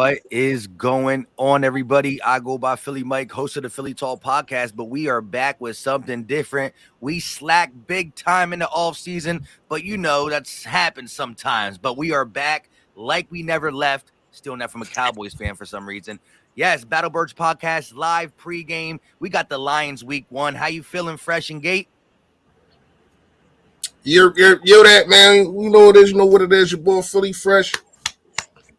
What is going on, everybody? I go by Philly Mike, host of the Philly Talk podcast, but we are back with something different. We slack big time in the off season, but that's happened sometimes. But we are back like we never left. Still not from a Cowboys fan for some reason. Yes, Battle Birds podcast live pregame. We got the Lions week 1. How you feeling, fresh and gate? You're that, man. You know what it is. You know what it is. Your boy Philly Fresh,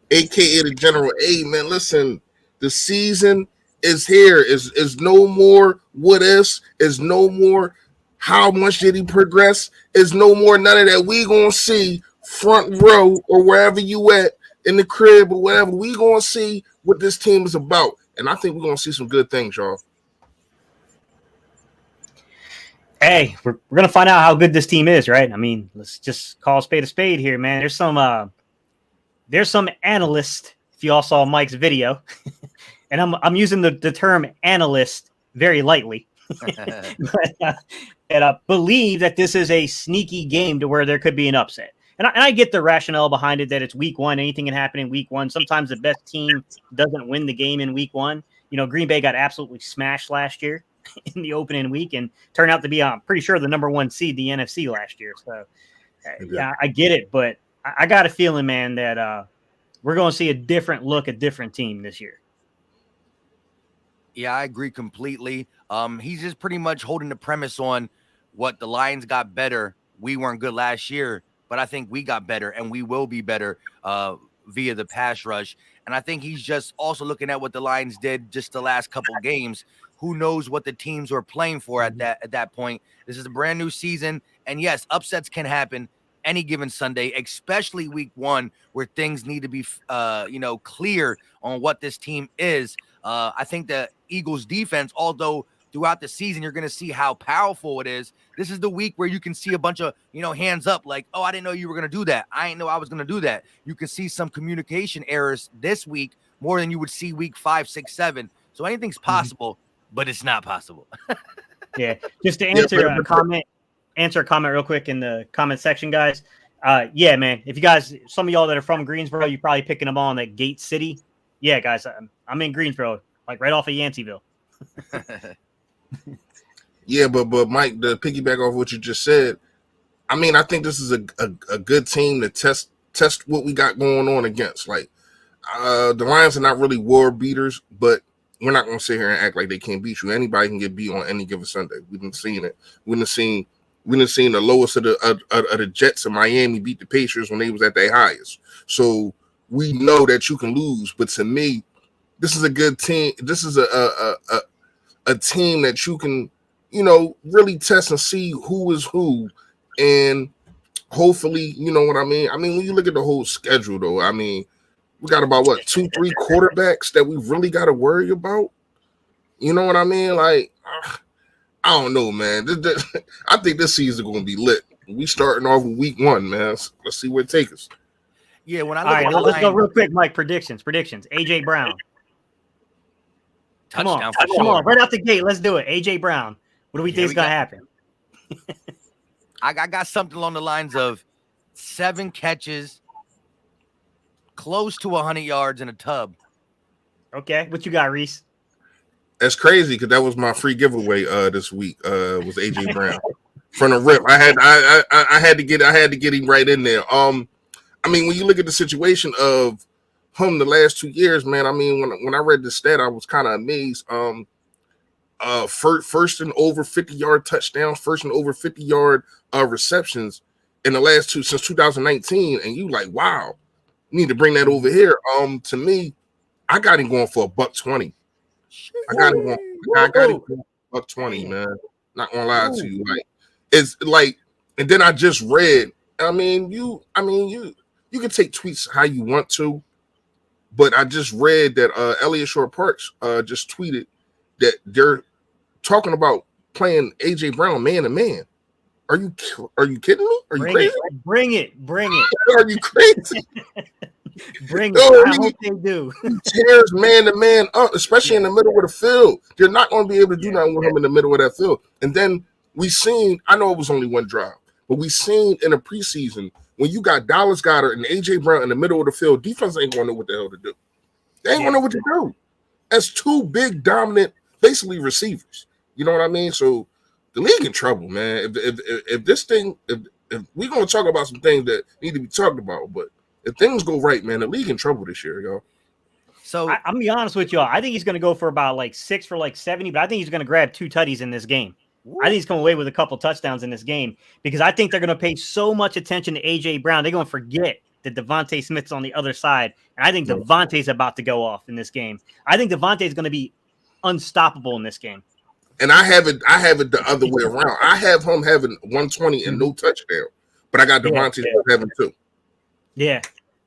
a.k.a. the General. Hey, man, listen. The season is here. Is no more what ifs. Is no more how much did he progress. Is no more none of that. We going to see front row or wherever you at in the crib or whatever. We going to see what this team is about. And I think we're going to see some good things, y'all. Hey, we're going to find out how good this team is, right? I mean, let's just call a spade here, man. There's some analyst, if you all saw Mike's video, and I'm using the term analyst very lightly, and I believe that this is a sneaky game to where there could be an upset. And I get the rationale behind it that it's week 1. Anything can happen in week 1. Sometimes the best team doesn't win the game in week 1. Green Bay got absolutely smashed last year in the opening week and turned out to be, I'm pretty sure, the number 1 seed, the NFC last year. So, yeah, I get it. But I got a feeling, man, that we're going to see a different look, a different team this year. Yeah, I agree completely. He's just pretty much holding the premise on what the Lions got better. We weren't good last year, but I think we got better and we will be better via the pass rush. And I think he's just also looking at what the Lions did just the last couple games. Who knows what the teams were playing for at that point. This is a brand new season. And yes, upsets can happen any given Sunday, especially week 1, where things need to be, clear on what this team is. I think the Eagles defense, although throughout the season, you're going to see how powerful it is. This is the week where you can see a bunch of, hands up like, oh, I didn't know you were going to do that. I didn't know I was going to do that. You can see some communication errors this week more than you would see week 5, 6, 7. So anything's possible, but it's not possible. Yeah. Just to answer a comment real quick in the comment section, guys. Yeah, man. If you guys, some of y'all that are from Greensboro, you're probably picking them on at Gate City. Yeah, guys, I'm in Greensboro, like right off of Yanceyville. Yeah, but Mike, to piggyback off what you just said, I mean, I think this is a good team to test what we got going on against. Like, the Lions are not really war beaters, but we're not going to sit here and act like they can't beat you. Anybody can get beat on any given Sunday. We didn't seen it. We didn't seen the lowest of the Jets in Miami beat the Pacers when they was at their highest. So we know that you can lose. But to me, this is a good team. This is a team that you can, really test and see who is who. And hopefully, you know what I mean? I mean, when you look at the whole schedule, though, I mean, we got about, 2-3 quarterbacks that we really got to worry about? You know what I mean? Like, I don't know, man. I think this season going to be lit. We starting off with week 1, man. Let's see where it takes us. Yeah, when I look at let's go real quick, Mike. Predictions. A.J. Brown. Come on, right out the gate. Let's do it. A.J. Brown. What do we think is going to happen? I got something along the lines of 7 catches, close to 100 yards in a tub. Okay, what you got, Reese? That's crazy because that was my free giveaway this week. Was AJ Brown from the rip. I had to get him right in there. I mean, when you look at the situation of him the last 2 years, man. I mean, when I read the stat, I was kind of amazed. First and over 50-yard touchdowns, first and over 50-yard receptions in the last 2 since 2019, and you like, wow, you need to bring that over here. To me, I got him going for $120. I got him going for $120, man. Not gonna lie to you, like it's like, and then I just read. I mean, you can take tweets how you want to, but I just read that Elliott Shore-Parks just tweeted that they're talking about playing AJ Brown man to man. Are you kidding me? Are you crazy? Bring it. Are you crazy? Bring it. I hope they do. Tears man to man up, especially in the middle of the field. You're not going to be able to do nothing with him in the middle of that field. And then we seen, I know it was only one drive, but we seen in the preseason when you got Dallas Goedert and AJ Brown in the middle of the field, defense ain't going to know what the hell to do. They ain't gonna know what to do. As two big, dominant, basically receivers. You know what I mean? So the league in trouble, man. If this thing, if we're gonna talk about some things that need to be talked about, but if things go right, man, the league in trouble this year, y'all. So I'm gonna be honest with y'all. I think he's gonna go for about like 6 for like 70, but I think he's gonna grab 2 tutties in this game. I think he's coming away with a couple touchdowns in this game because I think they're going to pay so much attention to A.J. Brown. They're going to forget that Devontae Smith's on the other side. And I think Devontae's about to go off in this game. I think Devontae's going to be unstoppable in this game. And I have it the other way around. I have him having 120 and no touchdown, but I got Devontae having 2. Yeah.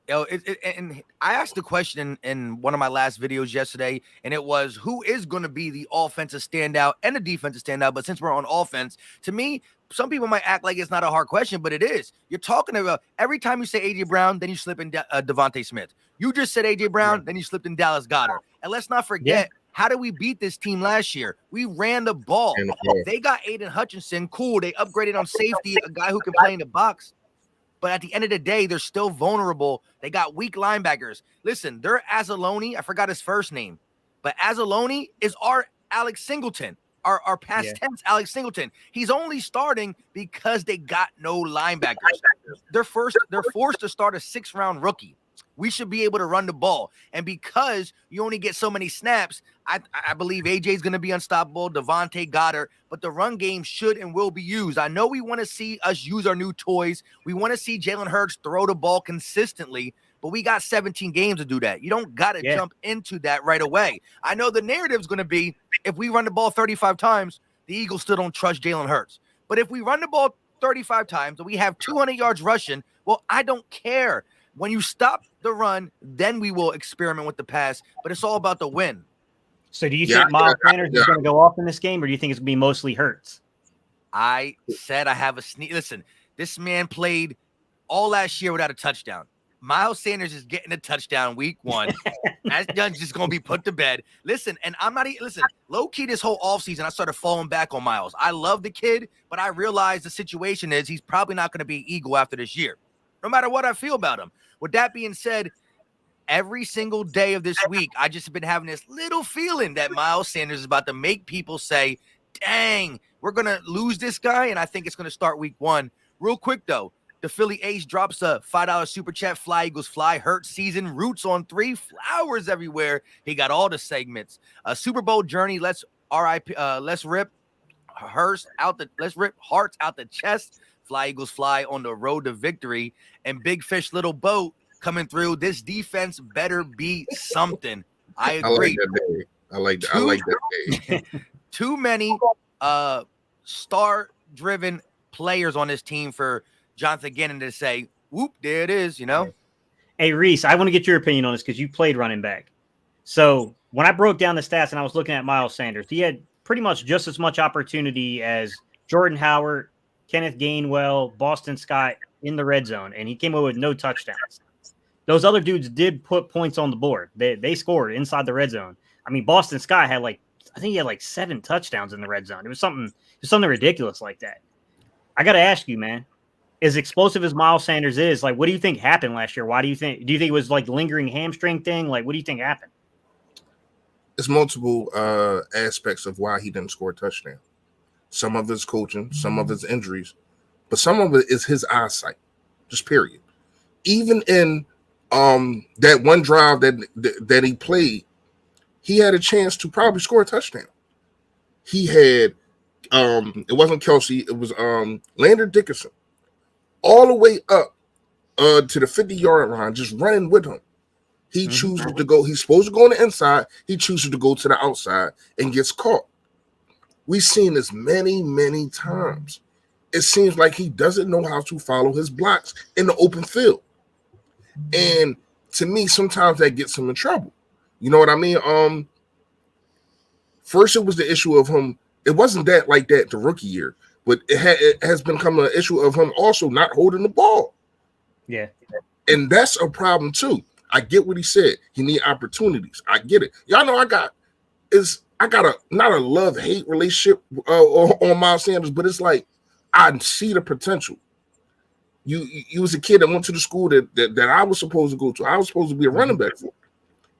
And I asked the question in one of my last videos yesterday, and it was, who is going to be the offensive standout and the defensive standout? But since we're on offense, to me, some people might act like it's not a hard question, but it is. You're talking about every time you say A.J. Brown, then you slip in Devontae Smith. You just said A.J. Brown, then you slipped in Dallas Goedert. And let's not forget, how did we beat this team last year? We ran the ball. They got Aiden Hutchinson. Cool. They upgraded on safety, a guy who can play in the box. But at the end of the day, they're still vulnerable. They got weak linebackers. Listen, they're Azaloni. I forgot his first name. But Azaloni is our Alex Singleton, our past tense Alex Singleton. He's only starting because they got no linebackers. They're forced to start a 6th-round rookie. We should be able to run the ball. And because you only get so many snaps, I believe AJ is going to be unstoppable, Devontae Goedert, but the run game should and will be used. I know we want to see us use our new toys. We want to see Jalen Hurts throw the ball consistently, but we got 17 games to do that. You don't got to jump into that right away. I know the narrative is going to be, if we run the ball 35 times, the Eagles still don't trust Jalen Hurts. But if we run the ball 35 times and we have 200 yards rushing, well, I don't care. When you stop the run, then we will experiment with the pass, but it's all about the win. So do you think Miles Sanders is going to go off in this game, or do you think it's going to be mostly Hurts? I said I have a sneak. Listen, this man played all last year without a touchdown. Miles Sanders is getting a touchdown week 1. That's just going to be put to bed. Listen, and I'm not even – listen, low-key this whole offseason, I started falling back on Miles. I love the kid, but I realize the situation is he's probably not going to be Eagle after this year, no matter what I feel about him. With that being said, every single day of this week, I just been having this little feeling that Miles Sanders is about to make people say, dang, we're going to lose this guy, and I think it's going to start week 1. Real quick, though, the Philly Ace drops a $5 super chat. Fly Eagles Fly. Hurt season. Roots on 3. Flowers everywhere. He got all the segments. Super Bowl journey. Let's rip Hearts out the chest. Fly Eagles Fly on the road to victory. And Big Fish Little Boat coming through. This defense better be something. I agree. I like that day. Too many star-driven players on this team for Jonathan Gannon to say, whoop, there it is, you know? Hey, Reese, I want to get your opinion on this because you played running back. So when I broke down the stats and I was looking at Miles Sanders, he had pretty much just as much opportunity as Jordan Howard, Kenneth Gainwell, Boston Scott in the red zone, and he came away with no touchdowns. Those other dudes did put points on the board. They scored inside the red zone. I mean, Boston Scott had I think he had 7 touchdowns in the red zone. It was something ridiculous like that. I got to ask you, man, as explosive as Miles Sanders is, what do you think happened last year? Do you think it was lingering hamstring thing? What do you think happened? It's multiple aspects of why he didn't score a touchdown. Some of it's coaching, some of it's injuries, but some of it is his eyesight, just period. Even in that one drive that he played, he had a chance to probably score a touchdown. He had it wasn't Kelsey, it was Landon Dickerson, all the way up to the 50-yard line, just running with him. He chooses to go. He's supposed to go on the inside. He chooses to go to the outside and gets caught. We've seen this many, many times. It seems like he doesn't know how to follow his blocks in the open field. And to me, sometimes that gets him in trouble. You know what I mean? First, it was the issue of him. It wasn't that the rookie year, but it has become an issue of him also not holding the ball. Yeah. And that's a problem too. I get what he said. He need opportunities. I get it. Y'all know I got a not a love-hate relationship on Miles Sanders, but it's I see the potential. You was a kid that went to the school that I was supposed to go to. I was supposed to be a running back for.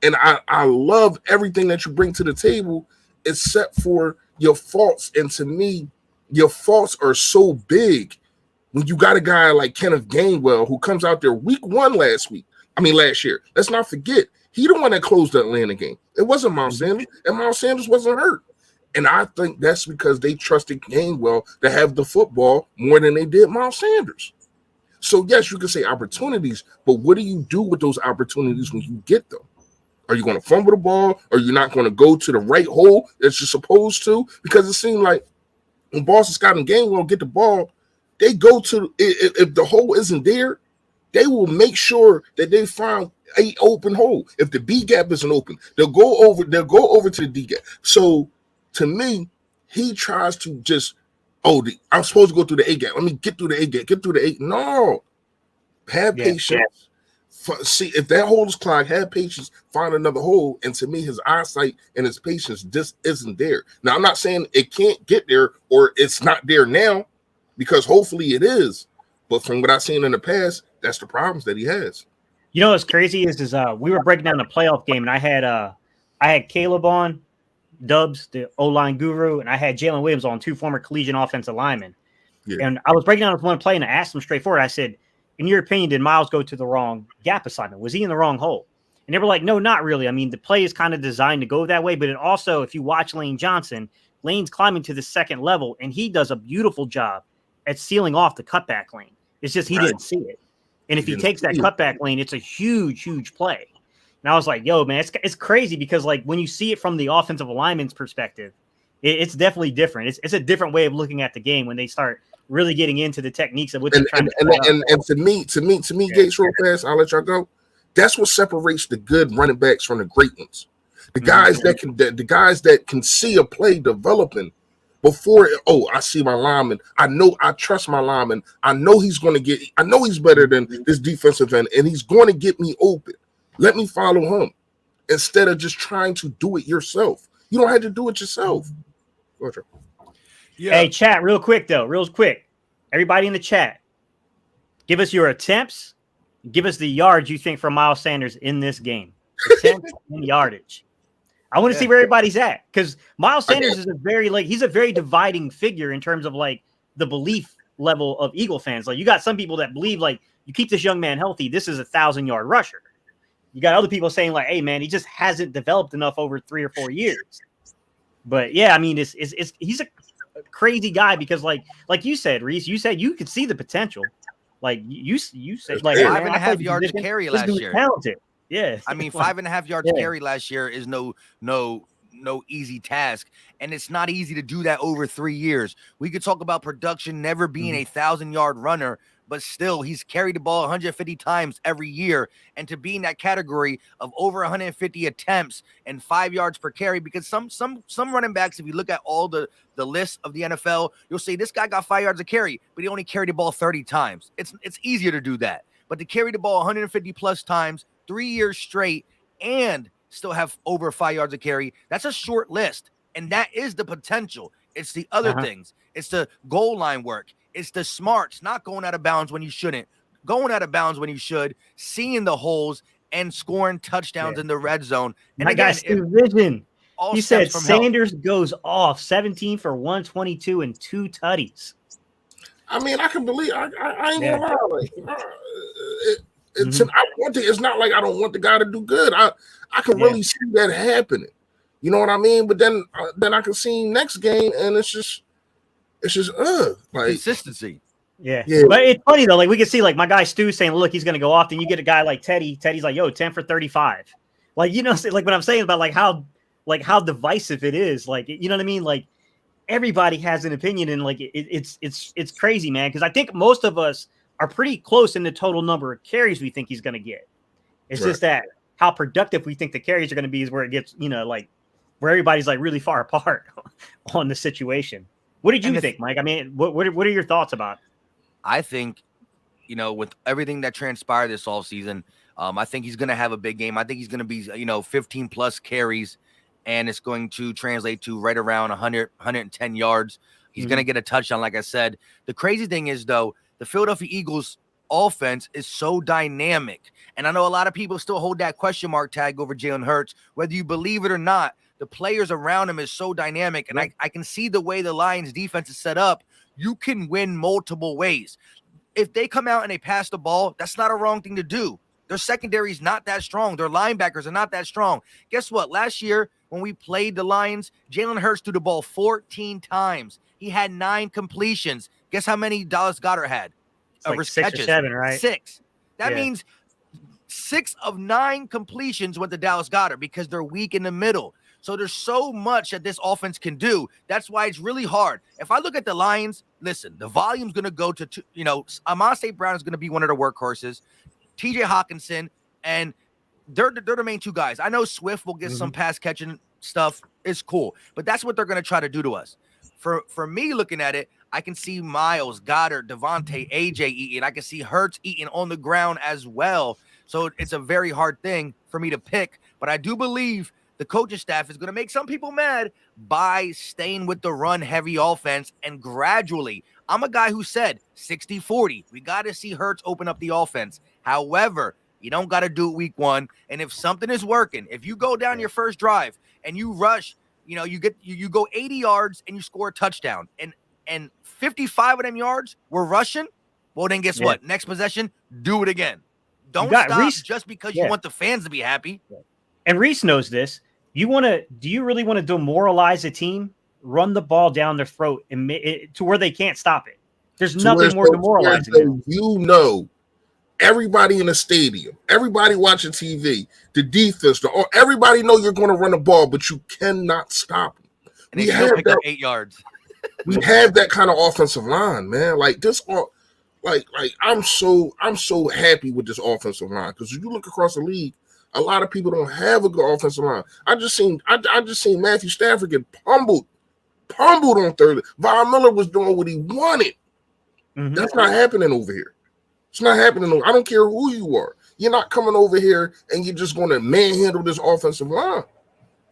And I love everything that you bring to the table, except for your faults. And to me, your faults are so big when you got a guy like Kenneth Gainwell who comes out there week 1 last year. Let's not forget, he the one that closed the Atlanta game. It wasn't Miles Sanders, and Miles Sanders wasn't hurt. And I think that's because they trusted Gainwell to have the football more than they did Miles Sanders. So, yes, you can say opportunities, but what do you do with those opportunities when you get them? Are you going to fumble the ball? Are you not going to go to the right hole that you're supposed to? Because it seemed like when Boston Scott and Gainwell get the ball, they go to, if the hole isn't there, they will make sure that they find a open hole. If the B gap isn't open, they'll go over to the D gap. So to me, he tries to just, I'm supposed to go through the A gap. Let me get through the A gap, get through the A. No. Have patience. See, if that hole is clogged, have patience, find another hole. And to me, his eyesight and his patience just isn't there. Now, I'm not saying it can't get there or it's not there now, because hopefully it is. But from what I've seen in the past, that's the problems that he has. You know what's crazy is we were breaking down the playoff game, and I had Caleb on, Dubs, the O-line guru, and I had Jalen Williams on, 2 former collegiate offensive linemen. Yeah. And I was breaking down with one play, and I asked him straightforward. I said, in your opinion, did Miles go to the wrong gap assignment? Was he in the wrong hole? And they were like, no, not really. I mean, the play is kind of designed to go that way, but it also, if you watch Lane Johnson, Lane's climbing to the second level, and he does a beautiful job at sealing off the cutback lane. It's just he didn't see it. And if he takes that cutback lane, it's a huge, huge play. And I was like, yo, man, it's crazy because, like, when you see it from the offensive lineman's perspective, it's definitely different. It's a different way of looking at the game when they start really getting into the techniques of what they're trying to and to me, Gates, real fast, I'll let y'all go. That's what separates the good running backs from the great ones. The guys that can see a play developing before, I see my lineman. I trust my lineman. I know he's better than this defensive end, and he's going to get me open. Let me follow him instead of just trying to do it yourself. You don't have to do it yourself. Roger. Yeah. Hey, chat, real quick. Everybody in the chat, give us your attempts. Give us the yards you think for Miles Sanders in this game. Attempts and yardage. I want to see where everybody's at, because Miles Sanders is he's a very dividing figure in terms of like the belief level of Eagle fans. Like, you got some people that believe like, you keep this young man healthy, this is a 1,000-yard rusher. You got other people saying like, hey man, he just hasn't developed enough over 3 or 4 years. But yeah, I mean, he's a crazy guy because like you said, Reese, you said you could see the potential. Like you said, like 5.5 yards to carry last year. Talented. Yeah. I mean, 5.5 yards to carry last year is no easy task. And it's not easy to do that over 3 years. We could talk about production never being a 1,000-yard runner, but still he's carried the ball 150 times every year. And to be in that category of over 150 attempts and 5 yards per carry, because some running backs, if you look at all the list of the NFL, you'll say this guy got 5 yards a carry, but he only carried the ball 30 times. It's easier to do that. But to carry the ball 150 plus times, 3 years straight, and still have over 5 yards a carry, that's a short list. And that is the potential. It's the other things. It's the goal line work. It's the smarts, not going out of bounds when you shouldn't, going out of bounds when you should, seeing the holes and scoring touchdowns in the red zone. And I got vision. He said Sanders goes off 17 for 122 and 2 tutties. I mean, I can believe. I ain't gonna lie. Like, it's not like I don't want the guy to do good. I can really see that happening. You know what I mean? But then I can see next game, and it's just like consistency. Yeah. But it's funny though. Like, we can see like my guy Stu saying, "Look, he's gonna go off." Then you get a guy like Teddy. Teddy's like, "Yo, 10 for 35." Like, you know, like what I'm saying about like how divisive it is. Like, you know what I mean? Like, everybody has an opinion, and like it's crazy, man. Because I think most of us are pretty close in the total number of carries we think he's going to get. It's just that how productive we think the carries are going to be is where it gets, you know, like where everybody's like really far apart on the situation. What did you think, Mike? I mean, what are your thoughts about it? I think, you know, with everything that transpired this offseason, I think he's going to have a big game. I think he's going to be, 15 plus carries, and it's going to translate to right around 110 yards. He's going to get a touchdown, like I said. The crazy thing is, though, the Philadelphia Eagles offense is so dynamic. And I know a lot of people still hold that question mark tag over Jalen Hurts, whether you believe it or not. The players around him is so dynamic, and I can see the way the Lions defense is set up. You can win multiple ways. If they come out and they pass the ball, that's not a wrong thing to do. Their secondary is not that strong. Their linebackers are not that strong. Guess what? Last year, when we played the Lions, Jalen Hurts threw the ball 14 times. He had 9 completions. Guess how many Dallas Goedert had? Like 6 or 7, right? 6. That means 6 of 9 completions went to Dallas Goedert because they're weak in the middle. So there's so much that this offense can do. That's why it's really hard. If I look at the Lions, listen, the volume's going to go to, Amon St. Brown is going to be one of the workhorses. TJ Hawkinson, and they're the main 2 guys. I know Swift will get some pass catching stuff. It's cool, but that's what they're going to try to do to us. For me looking at it, I can see Miles, Goddard, Devontae, AJ eating. I can see Hurts eating on the ground as well. So it's a very hard thing for me to pick, but I do believe the coaching staff is going to make some people mad by staying with the run-heavy offense and gradually. I'm a guy who said 60-40. We got to see Hurts open up the offense. However, you don't got to do it week 1. And if something is working, if you go down your first drive and you rush, you go 80 yards and you score a touchdown, and 55 of them yards were rushing, well, then guess what? Next possession, do it again. Don't stop Reese, just because you want the fans to be happy. And Reese knows this. Do you really want to demoralize a team? Run the ball down their throat and to where they can't stop it. There's nothing more demoralizing. Everybody in the stadium, everybody watching TV, the defense, everybody know you're going to run the ball, but you cannot stop them. And they still pick up 8 yards. We have that kind of offensive line, man. Like this, I'm so happy with this offensive line because if you look across the league, a lot of people don't have a good offensive line. I just seen Matthew Stafford get pummeled on Thursday. Von Miller was doing what he wanted. That's not happening over here. It's not happening. I don't care who you are. You're not coming over here and you're just going to manhandle this offensive line.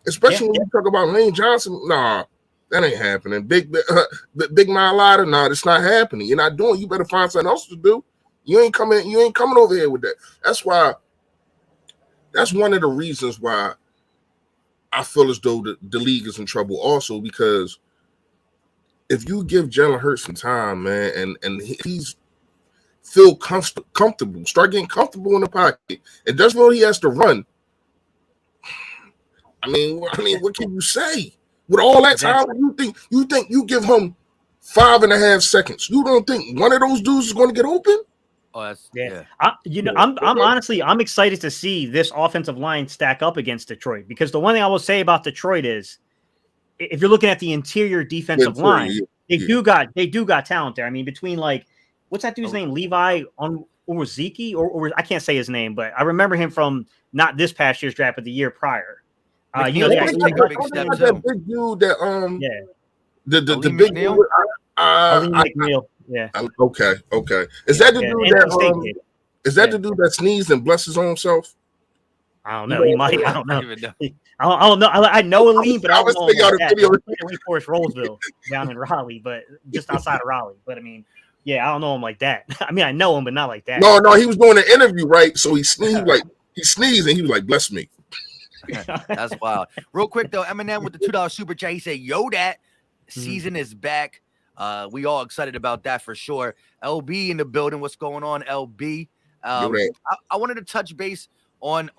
Especially when you talk about Lane Johnson. Nah, that ain't happening. Big Mailata, nah, it's not happening. You're not doing. You better find something else to do. You ain't coming over here with that. That's one of the reasons why I feel as though the league is in trouble also, because if you give Jalen Hurts some time, man, and he's feel comfortable, start getting comfortable in the pocket, and does know he has to run. I mean, what can you say? With all that time, you think you give him 5.5 seconds. You don't think one of those dudes is going to get open? Oh, that's I'm excited to see this offensive line stack up against Detroit, because the one thing I will say about Detroit is, if you're looking at the interior defensive line, they do got talent there. I mean, between what's that dude's name? Levi Onwuzurike, or I can't say his name, but I remember him from not this past year's draft, but the year prior. That big dude the big dude. McNeil. Yeah. Okay. Is that the dude is that the dude that sneezed and blessed his own self? I don't know. He might. I don't know. I don't know. I know Aleem, but I don't know Forest Roseville down in Raleigh, but just outside of Raleigh. But I mean, I don't know him like that. I mean, I know him, but not like that. No, he was doing an interview, right? So he sneezed, and he was like, "Bless me." That's wild. Real quick though, Eminem with the $2 super chat. He said, "Yo, that season is back." We all excited about that for sure. LB in the building. What's going on, LB? I wanted to touch base on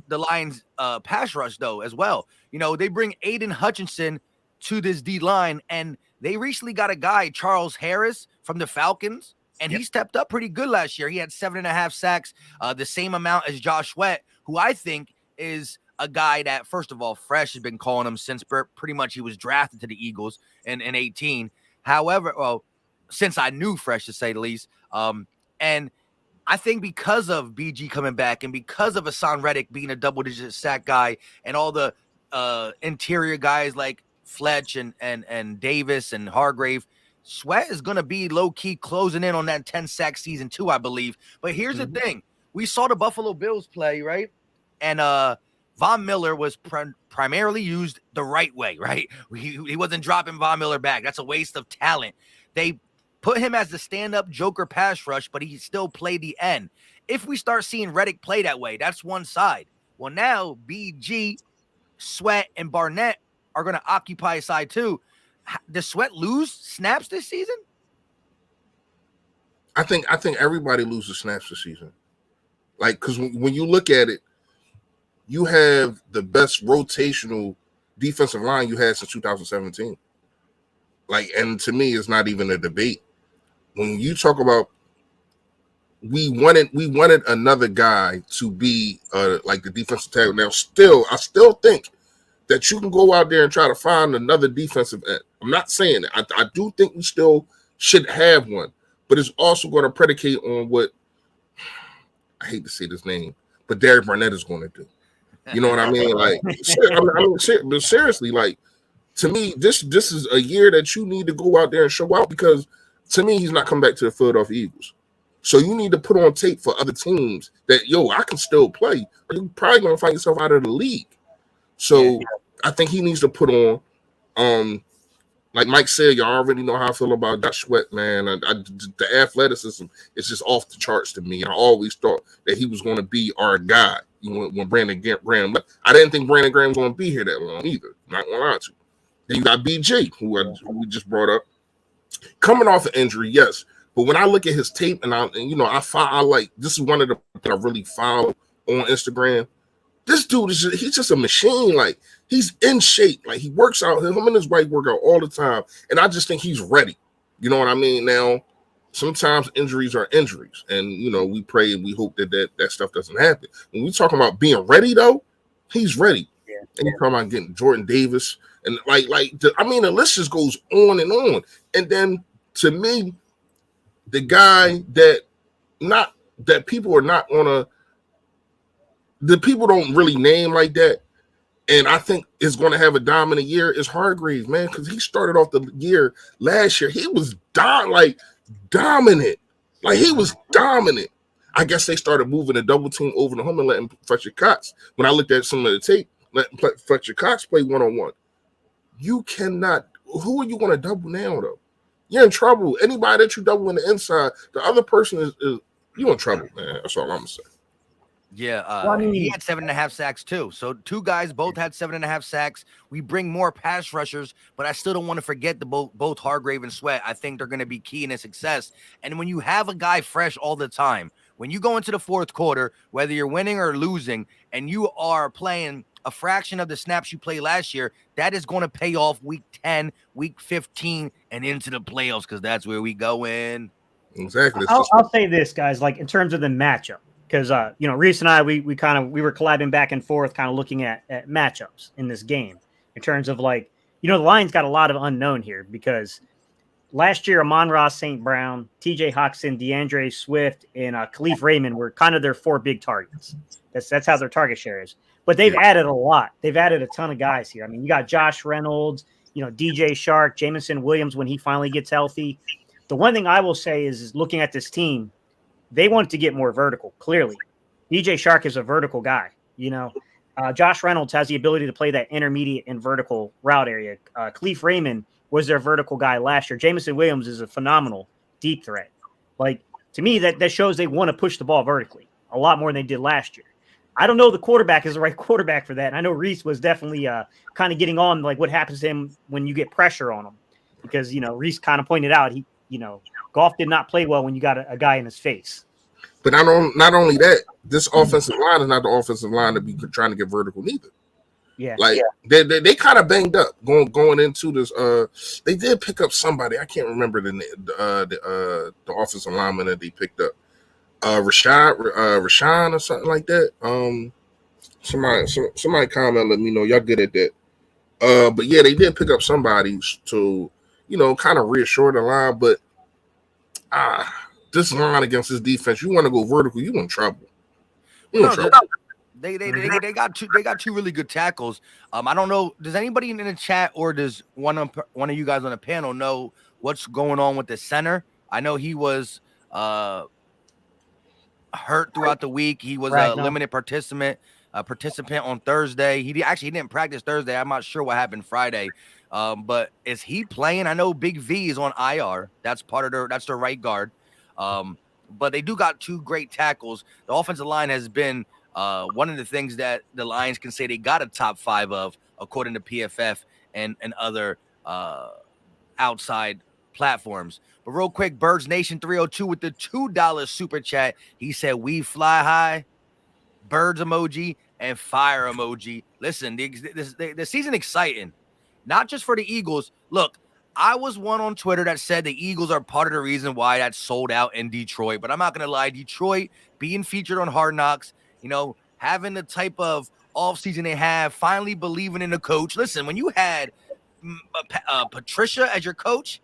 the Lions pass rush though as well. They bring Aiden Hutchinson to this D line, and they recently got a guy, Charles Harris from the Falcons, and he stepped up pretty good last year. He had 7.5 sacks, the same amount as Josh Sweat, who I think is a guy that, first of all, Fresh has been calling him since pretty much he was drafted to the Eagles in 18. However, since I knew Fresh, to say the least, and I think because of BG coming back and because of Hassan Reddick being a double-digit sack guy and all the interior guys like Fletch and Davis and Hargrave, Sweat is going to be low-key closing in on that 10-sack season too, I believe. But here's the thing. We saw the Buffalo Bills play, right? And Von Miller was primarily used the right way, right? He wasn't dropping Von Miller back. That's a waste of talent. They Put him as the stand-up joker pass rush, but he still played the end. If we start seeing Reddick play that way, that's one side. Well, now BG, Sweat, and Barnett are going to occupy a side too. Does Sweat lose snaps this season? I think everybody loses snaps this season. Like, because when you look at it, you have the best rotational defensive line you had since 2017. Like, and to me, it's not even a debate. When you talk about we wanted another guy to be like the defensive tackle. Now, I still think that you can go out there and try to find another defensive end. I'm not saying that. I do think we still should have one, but it's also going to predicate on what I hate to say this name, but Derek Barnett is going to do. You know what I mean? Like, but seriously, like, to me, this is a year that you need to go out there and show out, because to me, he's not coming back to the Philadelphia Eagles. So you need to put on tape for other teams that, I can still play. You're probably going to find yourself out of the league. So I think he needs to put on, like Mike said, y'all already know how I feel about Josh Sweat, man. The athleticism is just off the charts to me. I always thought that he was going to be our guy when Brandon Graham left. I didn't think Brandon Graham was going to be here that long either. Not going to lie to you. Then you got BJ, who we just brought up. Coming off an injury, yes. But when I look at his tape, and I like, this is one of the that I really follow on Instagram. This dude he's just a machine. Like, he's in shape. Like, he works out. Him and his wife work out all the time. And I just think he's ready. You know what I mean? Now, sometimes injuries are injuries. And, we pray and we hope that stuff doesn't happen. When we talking about being ready, though, he's ready. Yeah. And you're talking about getting Jordan Davis. And, the list just goes on and on. And then, to me, the guy that people are not on the people don't really name like that, and I think is going to have a dominant year, is Hargreaves, man, because he started off the year last year. He was dominant. Like, he was dominant. I guess they started moving the double team over to him and letting Fletcher Cox. When I looked at some of the tape, letting Fletcher Cox play one-on-one. You cannot. Who are you going to double now, though? You're in trouble. Anybody that you double in the inside, the other person is you in trouble, man. That's all I'm gonna say. Yeah, he had 7.5 sacks too. So two guys both had 7.5 sacks. We bring more pass rushers, but I still don't want to forget the both Hargrave and Sweat. I think they're going to be key in his success. And when you have a guy fresh all the time, when you go into the fourth quarter, whether you're winning or losing, and you are playing a fraction of the snaps you played last year, that is going to pay off week 10, week 15, and into the playoffs, because that's where we go in. Exactly. I'll say this, guys, like, in terms of the matchup, because Reese and I, we were collabing back and forth, kind of looking at matchups in this game, in terms of, like, the Lions got a lot of unknown here, because last year Amon-Ra St. Brown, TJ Hawkinson, DeAndre Swift, and Khalif Raymond were kind of their four big targets. That's how their target share is. But they've added a lot. They've added a ton of guys here. I mean, you got Josh Reynolds, DJ Shark, Jameson Williams when he finally gets healthy. The one thing I will say is looking at this team, they want to get more vertical, clearly. DJ Shark is a vertical guy. Josh Reynolds has the ability to play that intermediate and vertical route area. Khalif Raymond was their vertical guy last year. Jameson Williams is a phenomenal deep threat. Like, to me, that shows they want to push the ball vertically a lot more than they did last year. I don't know the quarterback is the right quarterback for that. And I know Reese was definitely kind of getting on, like, what happens to him when you get pressure on him. Because, Reese kind of pointed out, Goff did not play well when you got a guy in his face. But not only that, this offensive line is not the offensive line to be trying to get vertical neither. Yeah. They kind of banged up going into this. They did pick up somebody. I can't remember the offensive lineman that they picked up. Rashawn or something like that. Somebody comment, let me know. Y'all good at that. But yeah, they did pick up somebody to, kind of reassure the line. But this line against this defense, you want to go vertical, you in trouble. They got two really good tackles. I don't know. Does anybody in the chat or does one of you guys on the panel know what's going on with the center? I know he was hurt throughout the week. He was a limited participant on Thursday. He didn't practice Thursday. I'm not sure what happened Friday. But is he playing? I know Big V is on IR. That's their right guard. But they do got two great tackles. The offensive line has been one of the things that the Lions can say they got a top 5 of, according to PFF and other outside platforms. But real quick, Birds Nation 302 with the $2 super chat. He said, "We fly high," birds emoji, and fire emoji. Listen, the season exciting, not just for the Eagles. Look, I was one on Twitter that said the Eagles are part of the reason why that's sold out in Detroit. But I'm not going to lie, Detroit being featured on Hard Knocks, having the type of offseason they have, finally believing in the coach. Listen, when you had Patricia as your coach,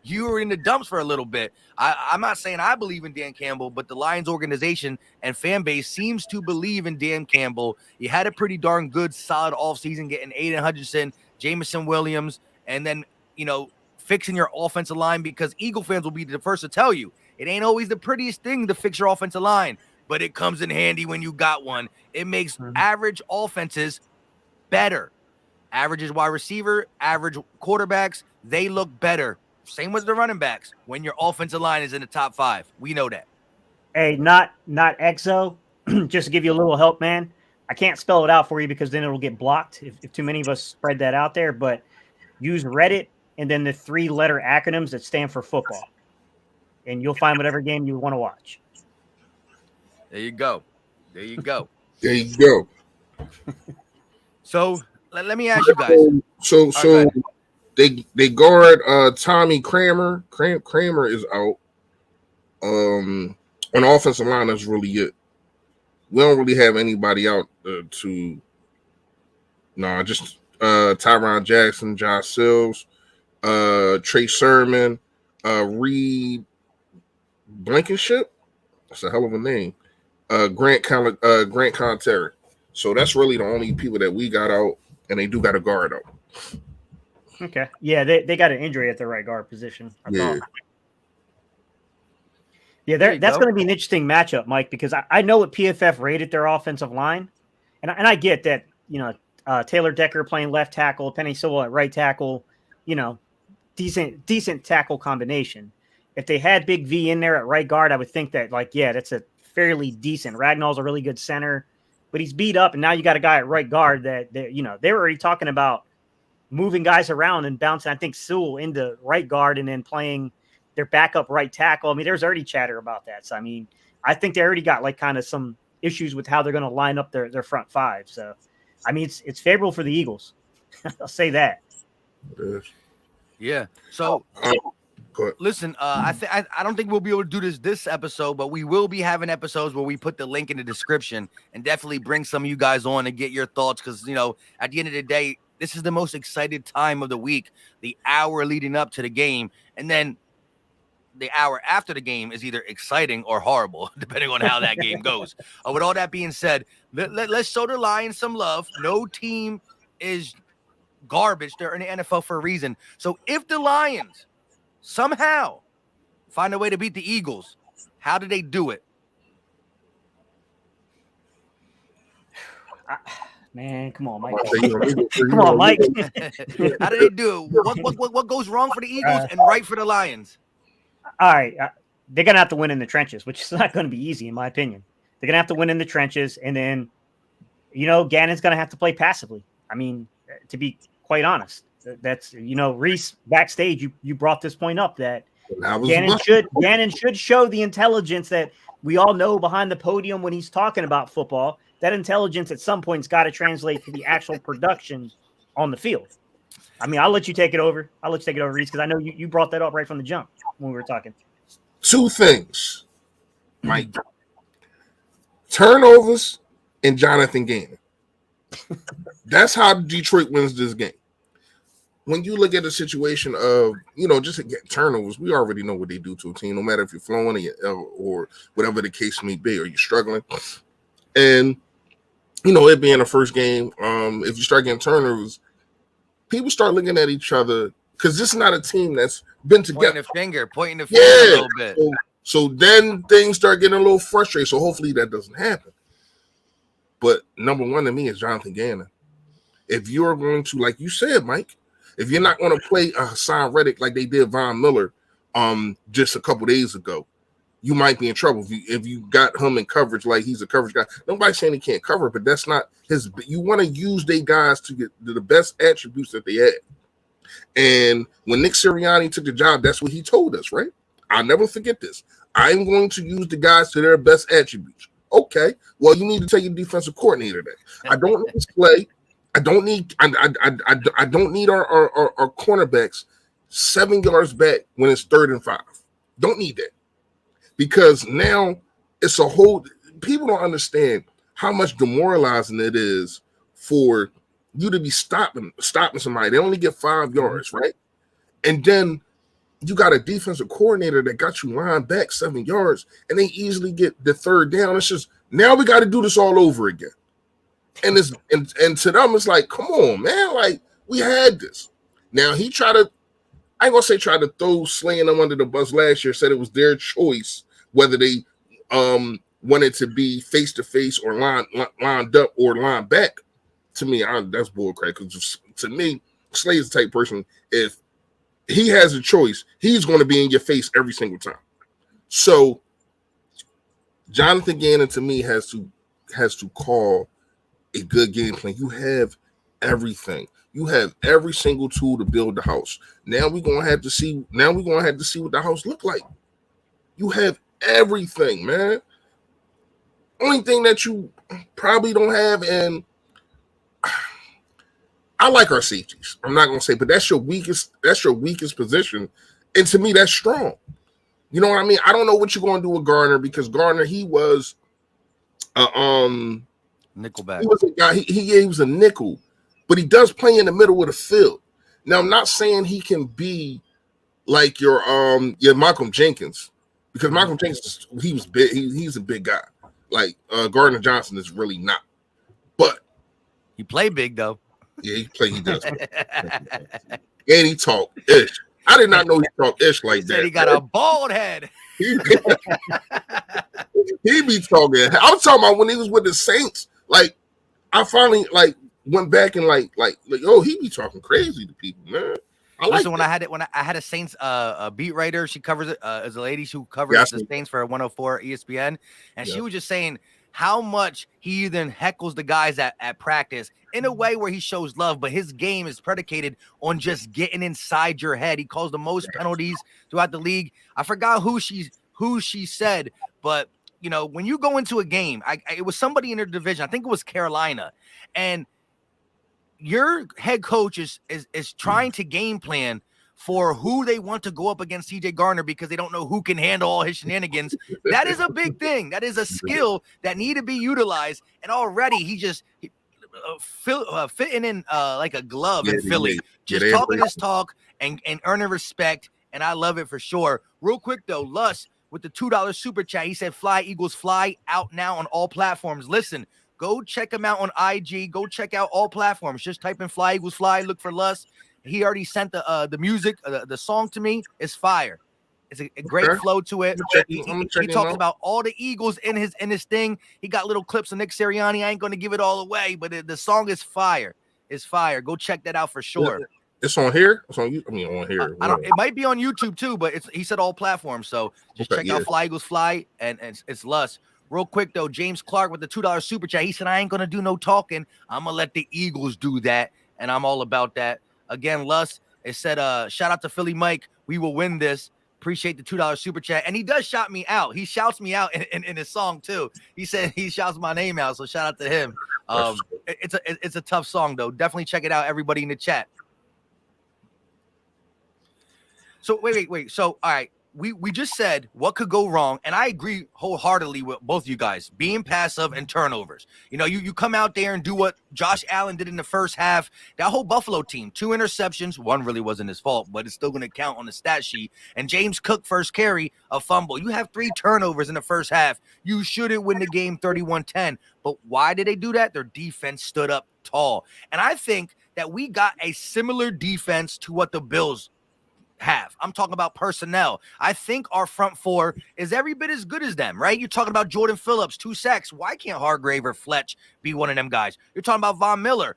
you were in the dumps for a little bit. I'm not saying I believe in Dan Campbell, but the Lions organization and fan base seems to believe in Dan Campbell. You had a pretty darn good, solid offseason, getting Aiden Hutchinson, Jameson Williams, and then, fixing your offensive line, because Eagle fans will be the first to tell you it ain't always the prettiest thing to fix your offensive line, but it comes in handy when you got one. It makes average offenses better. Average wide receiver, average quarterbacks, they look better. Same with the running backs when your offensive line is in the top 5. We know that. Hey, not EXO. Just to give you a little help, man. I can't spell it out for you because then it'll get blocked if too many of us spread that out there. But use Reddit and then the 3-letter acronyms that stand for football, and you'll find whatever game you want to watch. There you go. There you go. There you go. So let me ask you guys. So they guard Tommy Kramer. Kramer is out. On the offensive line, that's really it. We don't really have anybody out just Tyron Jackson, Josh Sills, Trey Sermon, Reed Blankenship. That's a hell of a name. Grant Conteri. So that's really the only people that we got out, and they do got a guard out. Okay. Yeah, they got an injury at the right guard position. That's going to be an interesting matchup, Mike, because I know what PFF rated their offensive line, and I get that, Taylor Decker playing left tackle, Penny Sewell at right tackle, decent tackle combination. If they had Big V in there at right guard, I would think that, that's a fairly decent. Ragnall's a really good center, but he's beat up, and now you got a guy at right guard that they were already talking about moving guys around and bouncing, I think, Sewell into right guard and then playing their backup right tackle. I mean, there's already chatter about that. So, I mean, I think they already got kind of some issues with how they're going to line up their front 5. So, I mean, it's favorable for the Eagles. I'll say that. Yeah. So, listen, I don't think we'll be able to do this episode, but we will be having episodes where we put the link in the description and definitely bring some of you guys on and get your thoughts, because, at the end of the day, this is the most excited time of the week, the hour leading up to the game, and then the hour after the game is either exciting or horrible, depending on how that game goes. With all that being said, let's show the Lions some love. No team is garbage. They're in the NFL for a reason. So if the Lions somehow find a way to beat the Eagles, how do they do it? Man, come on, Mike. Come on, Mike. How do they do it? What goes wrong for the Eagles and right for the Lions? All right. They're going to have to win in the trenches, which is not going to be easy, in my opinion. They're going to have to win in the trenches, and then, Gannon's going to have to play passively. I mean, to be quite honest, that's, Reese, backstage, you brought this point up that Gannon should show the intelligence that we all know behind the podium when he's talking about football. That intelligence at some point's got to translate to the actual production on the field. I mean, I'll let you take it over. Reese, because I know you brought that up right from the jump when we were talking. 2 things, Mike. Turnovers and Jonathan Gannon. That's how Detroit wins this game. When you look at the situation of, just to get turnovers, we already know what they do to a team, no matter if you're flowing or whatever the case may be, or you're struggling. And, it being the first game, if you start getting turnovers, people start looking at each other, because this is not a team that's been together. Pointing the finger a little bit. So then things start getting a little frustrated. So hopefully that doesn't happen. But number one to me is Jonathan Gannon. If you're going to, like you said, Mike, If you're not going to play Hassan Reddick like they did Von Miller just a couple days ago, you might be in trouble. If you got him in coverage like he's a coverage guy. Nobody's saying he can't cover, but that's not his. You want to use their guys to get the best attributes that they had. And when Nick Sirianni took the job, that's what he told us, right? I'll never forget this. I'm going to use the guys to their best attributes. Okay, well, you need to tell your defensive coordinator that. I don't need Slay. I don't need. I don't need our cornerbacks 7 yards back when it's 3rd and 5. Don't need that. Because now it's a whole people don't understand how much demoralizing it is for you to be stopping somebody. They only get 5 yards, right? And then you got a defensive coordinator that got you lined back 7 yards, and they easily get the 3rd down. It's just now we got to do this all over again. And it's and to them, it's like, come on, man, like we had this. Now he tried to. I ain't gonna say try to throw slaying them under the bus last year, said it was their choice whether they wanted to be face to face or lined up or lined back. To me, that's bullcrap. Because to me, Slay is the type of person, if he has a choice, he's going to be in your face every single time. So Jonathan Gannon to me has to call a good game plan. You have everything. You have every single tool to build the house. Now we're gonna have to see what the house look like. You have everything, man. Only thing that you probably don't have, and I like our safeties. I'm not gonna say, but that's your weakest position. And to me, that's strong. You know what I mean? I don't know what you're gonna do with Garner, because Garner, he was nickelback. He was a guy, he was a nickel. But he does play in the middle of the field. Now, I'm not saying he can be like your Malcolm Jenkins, because Malcolm Jenkins, he was big. He's a big guy. Like Gardner Johnson is really not. But he played big though. Yeah, he does. And he talk ish. I did not know he talk ish like he that. Said he got a bald head. He be talking. I'm talking about when he was with the Saints. Like, I finally went back and like, oh, he be talking crazy to people, man. Listen, when I had a Saints beat writer, she covers it as a lady who covers the Saints for 104 ESPN, and she was just saying how much he then heckles the guys at practice in a way where he shows love, but his game is predicated on just getting inside your head. He calls the most penalties throughout the league. I forgot who she said, but you know, when you go into a game, it was somebody in their division. I think it was Carolina, and your head coach is trying to game plan for who they want to go up against CJ Garner, because they don't know who can handle all his shenanigans. That is a big thing. That is a skill that need to be utilized. And already he just fitting in like a glove in Philly, just talking his talk and earning respect. And I love it for sure. Real quick though, Lust with the $2 super chat, he said, "Fly Eagles Fly out now on all platforms." Listen, go check him out on IG. Go check out all platforms. Just type in Fly Eagles Fly. Look for Lust. He already sent the music, the song to me. It's fire. It's a great flow to it. He talks about all the Eagles in his thing. He got little clips of Nick Sirianni. I ain't going to give it all away, but the song is fire. It's fire. Go check that out for sure. It's on here. It's on you. I mean, on here. It might be on YouTube too, but he said all platforms. So just check out Fly Eagles Fly, and it's Lust. Real quick though, James Clark with the $2 super chat. He said, "I ain't gonna do no talking. I'm gonna let the Eagles do that," and I'm all about that. Again, Lust, it said, "Shout out to Philly Mike. We will win this." Appreciate the $2 super chat, and he does shout me out. He shouts me out in his song too. He said he shouts my name out, so shout out to him. It's a tough song though. Definitely check it out, everybody in the chat. So wait. So all right. We just said what could go wrong, and I agree wholeheartedly with both of you guys. Being passive and turnovers. You know, you come out there and do what Josh Allen did in the first half. That whole Buffalo team, 2 interceptions. One really wasn't his fault, but it's still going to count on the stat sheet. And James Cook, first carry, a fumble. You have 3 turnovers in the first half. You shouldn't win the game 31-10. But why did they do that? Their defense stood up tall. And I think that we got a similar defense to what the Bills have. I'm talking about personnel. I think our front four is every bit as good as them, right? You're talking about Jordan Phillips, 2 sacks. Why can't Hargrave or Fletch be one of them guys? You're talking about Von Miller.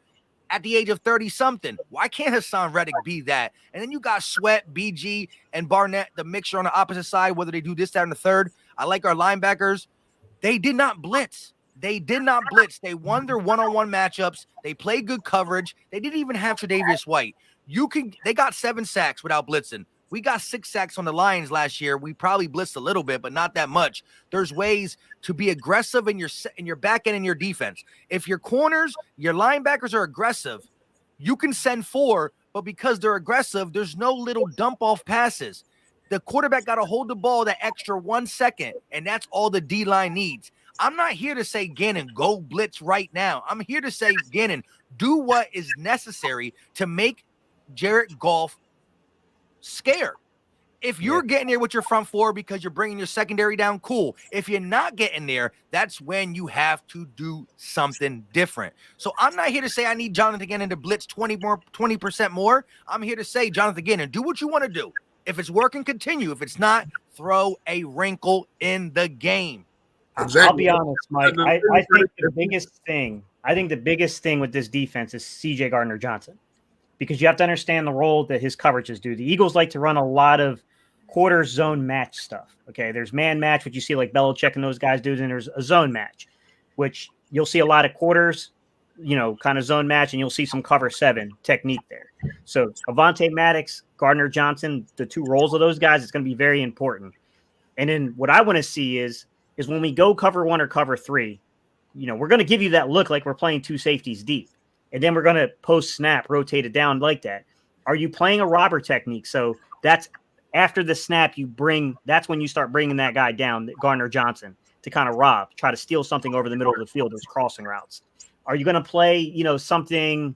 at the age of 30 something. Why can't Hassan Reddick be that? And then you got Sweat, BG, and Barnett, the mixture on the opposite side, whether they do this, that, and the third. I like our linebackers. They did not blitz. They did not blitz. They won their one-on-one matchups. They played good coverage. They didn't even have Tre'Davious White. They got 7 sacks without blitzing. We got 6 sacks on the Lions last year. We probably blitzed a little bit, but not that much. There's ways to be aggressive in your back end and your defense. If your corners, your linebackers are aggressive, you can send 4, but because they're aggressive, there's no little dump off passes. The quarterback got to hold the ball that extra 1 second, and that's all the D-line needs. I'm not here to say, Gannon, go blitz right now. I'm here to say, Gannon, do what is necessary to make Jared Goff scared. If you're getting there with your front 4 because you're bringing your secondary down, cool. If you're not getting there, that's when you have to do something different. So I'm not here to say I need Jonathan Gannon to blitz 20% more. I'm here to say, Jonathan Gannon, do what you want to do. If it's working, continue. If it's not, throw a wrinkle in the game. Exactly. I'll be honest, Mike. I think the biggest thing with this defense is CJ Gardner-Johnson, because you have to understand the role that his coverages do. The Eagles like to run a lot of quarter zone match stuff. Okay, there's man match, which you see like Belichick and those guys do, and there's a zone match, which you'll see a lot of quarters, kind of zone match, and you'll see some cover 7 technique there. So Avonte Maddox, Gardner-Johnson, the 2 roles of those guys, it's going to be very important. And then what I want to see is when we go cover 1 or cover 3, we're going to give you that look like we're playing 2 safeties deep. And then we're going to post snap, rotate it down like that. Are you playing a robber technique? So that's after the snap, that's when you start bringing that guy down, Gardner-Johnson, to kind of rob, try to steal something over the middle of the field, those crossing routes. Are you going to play, something,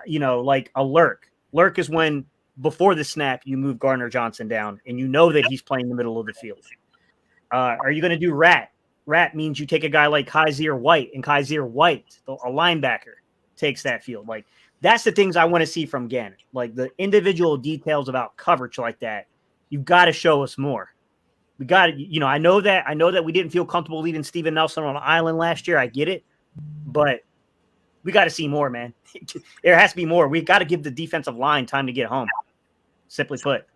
like a lurk? Lurk is when before the snap, you move Gardner-Johnson down and you know that he's playing the middle of the field. Are you going to do rat? Rat means you take a guy like Kaiser White, and Kaiser White, a linebacker, takes that field. Like, that's the things I want to see from Gannon. Like the individual details about coverage like that. You've got to show us more. We got to, I know that we didn't feel comfortable leaving Steven Nelson on an island last year. I get it, but we got to see more, man. There has to be more. We've got to give the defensive line time to get home. Simply put.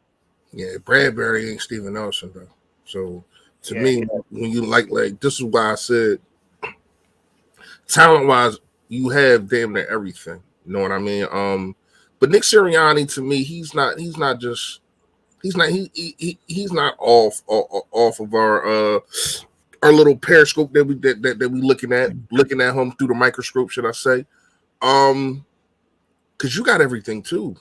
Yeah, Bradbury ain't Steven Nelson though. So to me, when you like this is why I said talent wise, you have damn near everything. You know what I mean? But Nick Sirianni, to me, he's not off of our little periscope that we looking at him through the microscope, should I say? Because you got everything too.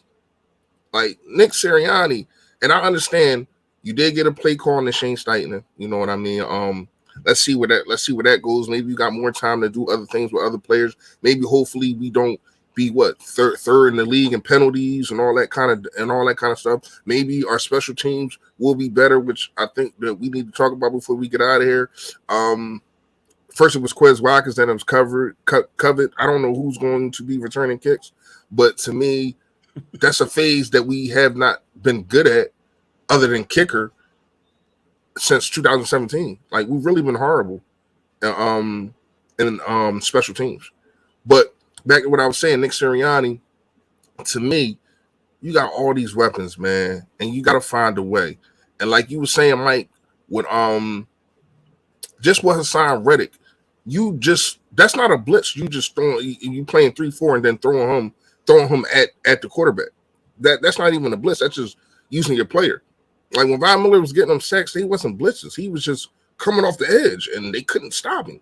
Like Nick Sirianni, and I understand you did get a play call on the Shane Steichen. You know what I mean? Let's see where that goes. Maybe you got more time to do other things with other players. Maybe hopefully we don't be third in the league in penalties and all that kind of stuff. Maybe our special teams will be better, which I think that we need to talk about before we get out of here. First it was Quez Watkins, then it was Covet. I don't know who's going to be returning kicks, but to me, that's a phase that we have not been good at, other than kicker, since 2017. Like, we've really been horrible in special teams. But back to what I was saying, Nick Sirianni, to me, you got all these weapons, man, and you got to find a way. And like you were saying, Mike, with just with Hassan Reddick, that's not a blitz. You just you playing 3-4 and then throwing him at the quarterback. That's not even a blitz. That's just using your player. Like when Von Miller was getting them sacks, he wasn't blitzes. He was just coming off the edge, and they couldn't stop him.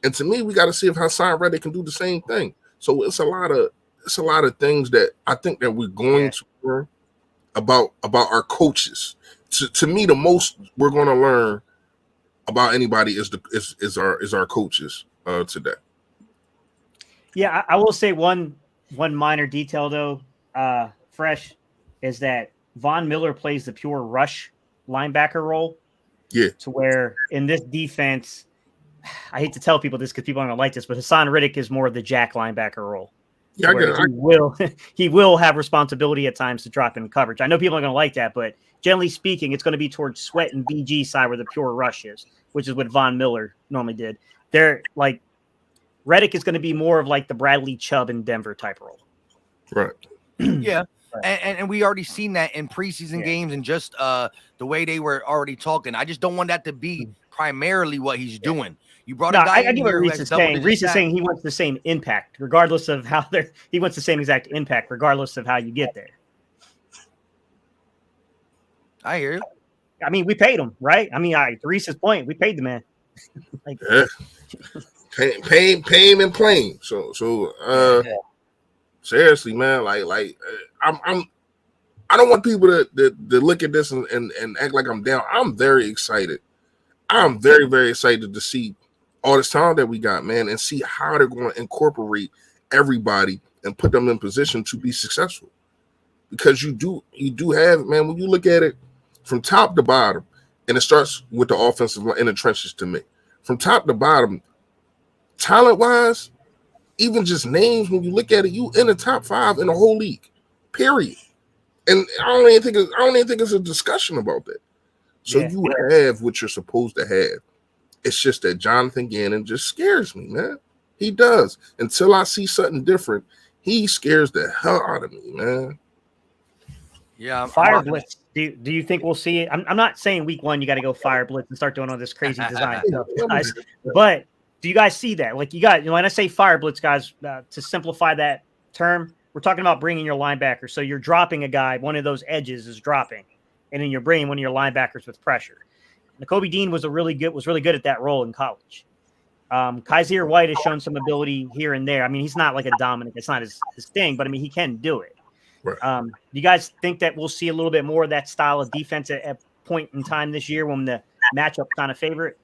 And to me, we got to see if Hassan Reddick can do the same thing. So it's a lot of things that I think that we're going to learn about our coaches. To me, the most we're going to learn about anybody is our coaches today. Yeah, I will say one minor detail though, Fresh, is that Von Miller plays the pure rush linebacker role. Yeah. To where in this defense, I hate to tell people this because people aren't gonna like this, but Hassan Reddick is more of the jack linebacker role. Yeah, he will have responsibility at times to drop in coverage. I know people are gonna like that, but generally speaking, it's going to be towards Sweat and BG side where the pure rush is, which is what Von Miller normally did. They're like Reddick is going to be more of like the Bradley Chubb in Denver type role. Right. Yeah. And we already seen that in preseason games and just the way they were already talking. I just don't want that to be primarily what he's doing. You brought a guy I in get what here Reese is saying. Reese is saying he wants the same impact, regardless of how he wants the same exact impact, regardless of how you get there. I hear you. I mean, we paid him, right? I mean, to Reese's point, we paid the man. Like, yeah. pay him and play him. So seriously, man, like I don't want people to look at this and act like I'm down. I'm very excited. I'm very, very excited to see all this talent that we got, man, and see how they're going to incorporate everybody and put them in position to be successful. Because you do have, man, when you look at it from top to bottom, and it starts with the offensive line in the trenches to me. From top to bottom, talent-wise, even just names, when you look at it, you in the top 5 in the whole league, period. And I don't even think it's a discussion about that. So you have what you're supposed to have. It's just that Jonathan Gannon just scares me, man. He does. Until I see something different, he scares the hell out of me, man. Yeah, fire blitz. Do you think we'll see it? I'm not saying week 1 you got to go fire blitz and start doing all this crazy design stuff, guys. But do you guys see that? Like, you got, when I say fire blitz, guys, to simplify that term, we're talking about bringing your linebacker. So you're dropping a guy, one of those edges is dropping, and then you're bringing one of your linebackers with pressure. Nakobe Dean was really good at that role in college. Kaiser White has shown some ability here and there. I mean, he's not like a dominant. It's not his thing, but I mean, he can do it. Right. Do you guys think that we'll see a little bit more of that style of defense at point in time this year when the matchup kind of favorite?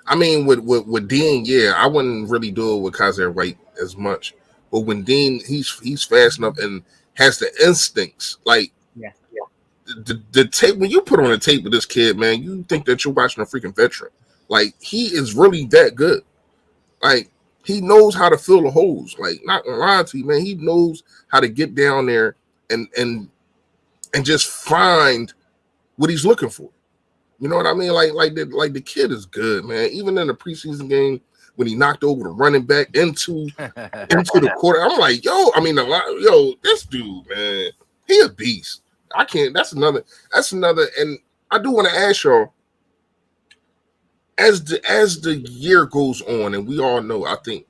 I mean, with Dean, yeah, I wouldn't really do it with Kaiser White as much. But when Dean, he's fast enough and has the instincts. Like, the tape, when you put on a tape with this kid, man, you think that you're watching a freaking veteran. Like, he is really that good. Like, he knows how to fill the holes. Like, not gonna lie to you, man. He knows how to get down there and just find what he's looking for. You know what I mean? Like the kid is good, man. Even in the preseason game when he knocked over the running back into the quarter, I'm like, this dude, man, he a beast. I can't. That's another. And I do want to ask y'all, as the year goes on, and we all know, I think,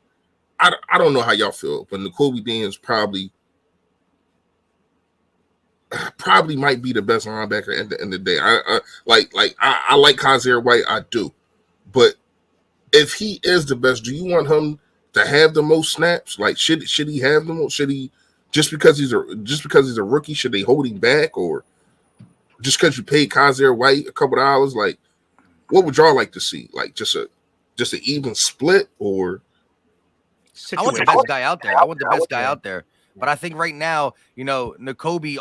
I don't know how y'all feel, but Nakobe Dean is probably might be the best linebacker at the end of the day. I like Kaiser White, I do, but if he is the best, do you want him to have the most snaps? Like, should he have the most? Should he, just because he's a rookie, should they hold him back, or just because you paid Kaiser White a couple of dollars? Like, what would y'all like to see? Like, just an even split, or? I want the best guy out there. But I think right now, Nakobe,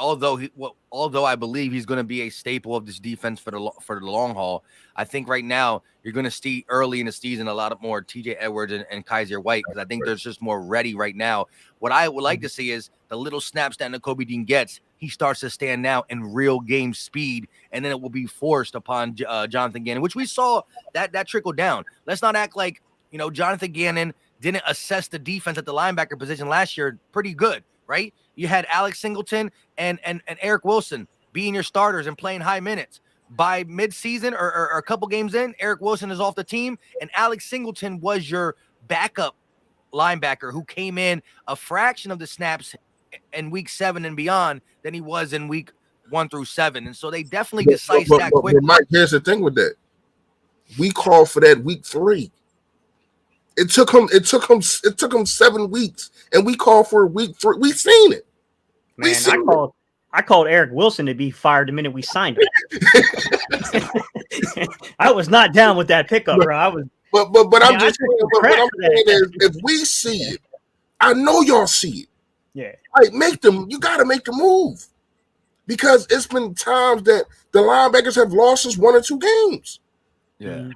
although I believe he's going to be a staple of this defense for the long haul, I think right now you're going to see early in the season a lot more TJ Edwards and Kaiser White, because I think they're just more ready right now. What I would like to see is the little snaps that Nakobe Dean gets, he starts to stand now in real game speed, and then it will be forced upon Jonathan Gannon, which we saw that trickle down. Let's not act like Jonathan Gannon didn't assess the defense at the linebacker position last year pretty good, right? You had Alex Singleton and Eric Wilson being your starters and playing high minutes. By midseason or a couple games in, Eric Wilson is off the team, and Alex Singleton was your backup linebacker who came in a fraction of the snaps in week 7 and beyond than he was in week 1 through 7. And so they definitely decisive that quickly. But Mike, here's the thing with that. We called for that week 3. It took him 7 weeks, and we called for week 3. We seen it. Man, I called Eric Wilson to be fired the minute we signed him. I was not down with that pickup, bro. I was. But I'm just saying, what I'm saying is, if we see it, I know y'all see it. Yeah. Like, you got to make the move, because it's been times that the linebackers have lost us 1 or 2 games. Yeah.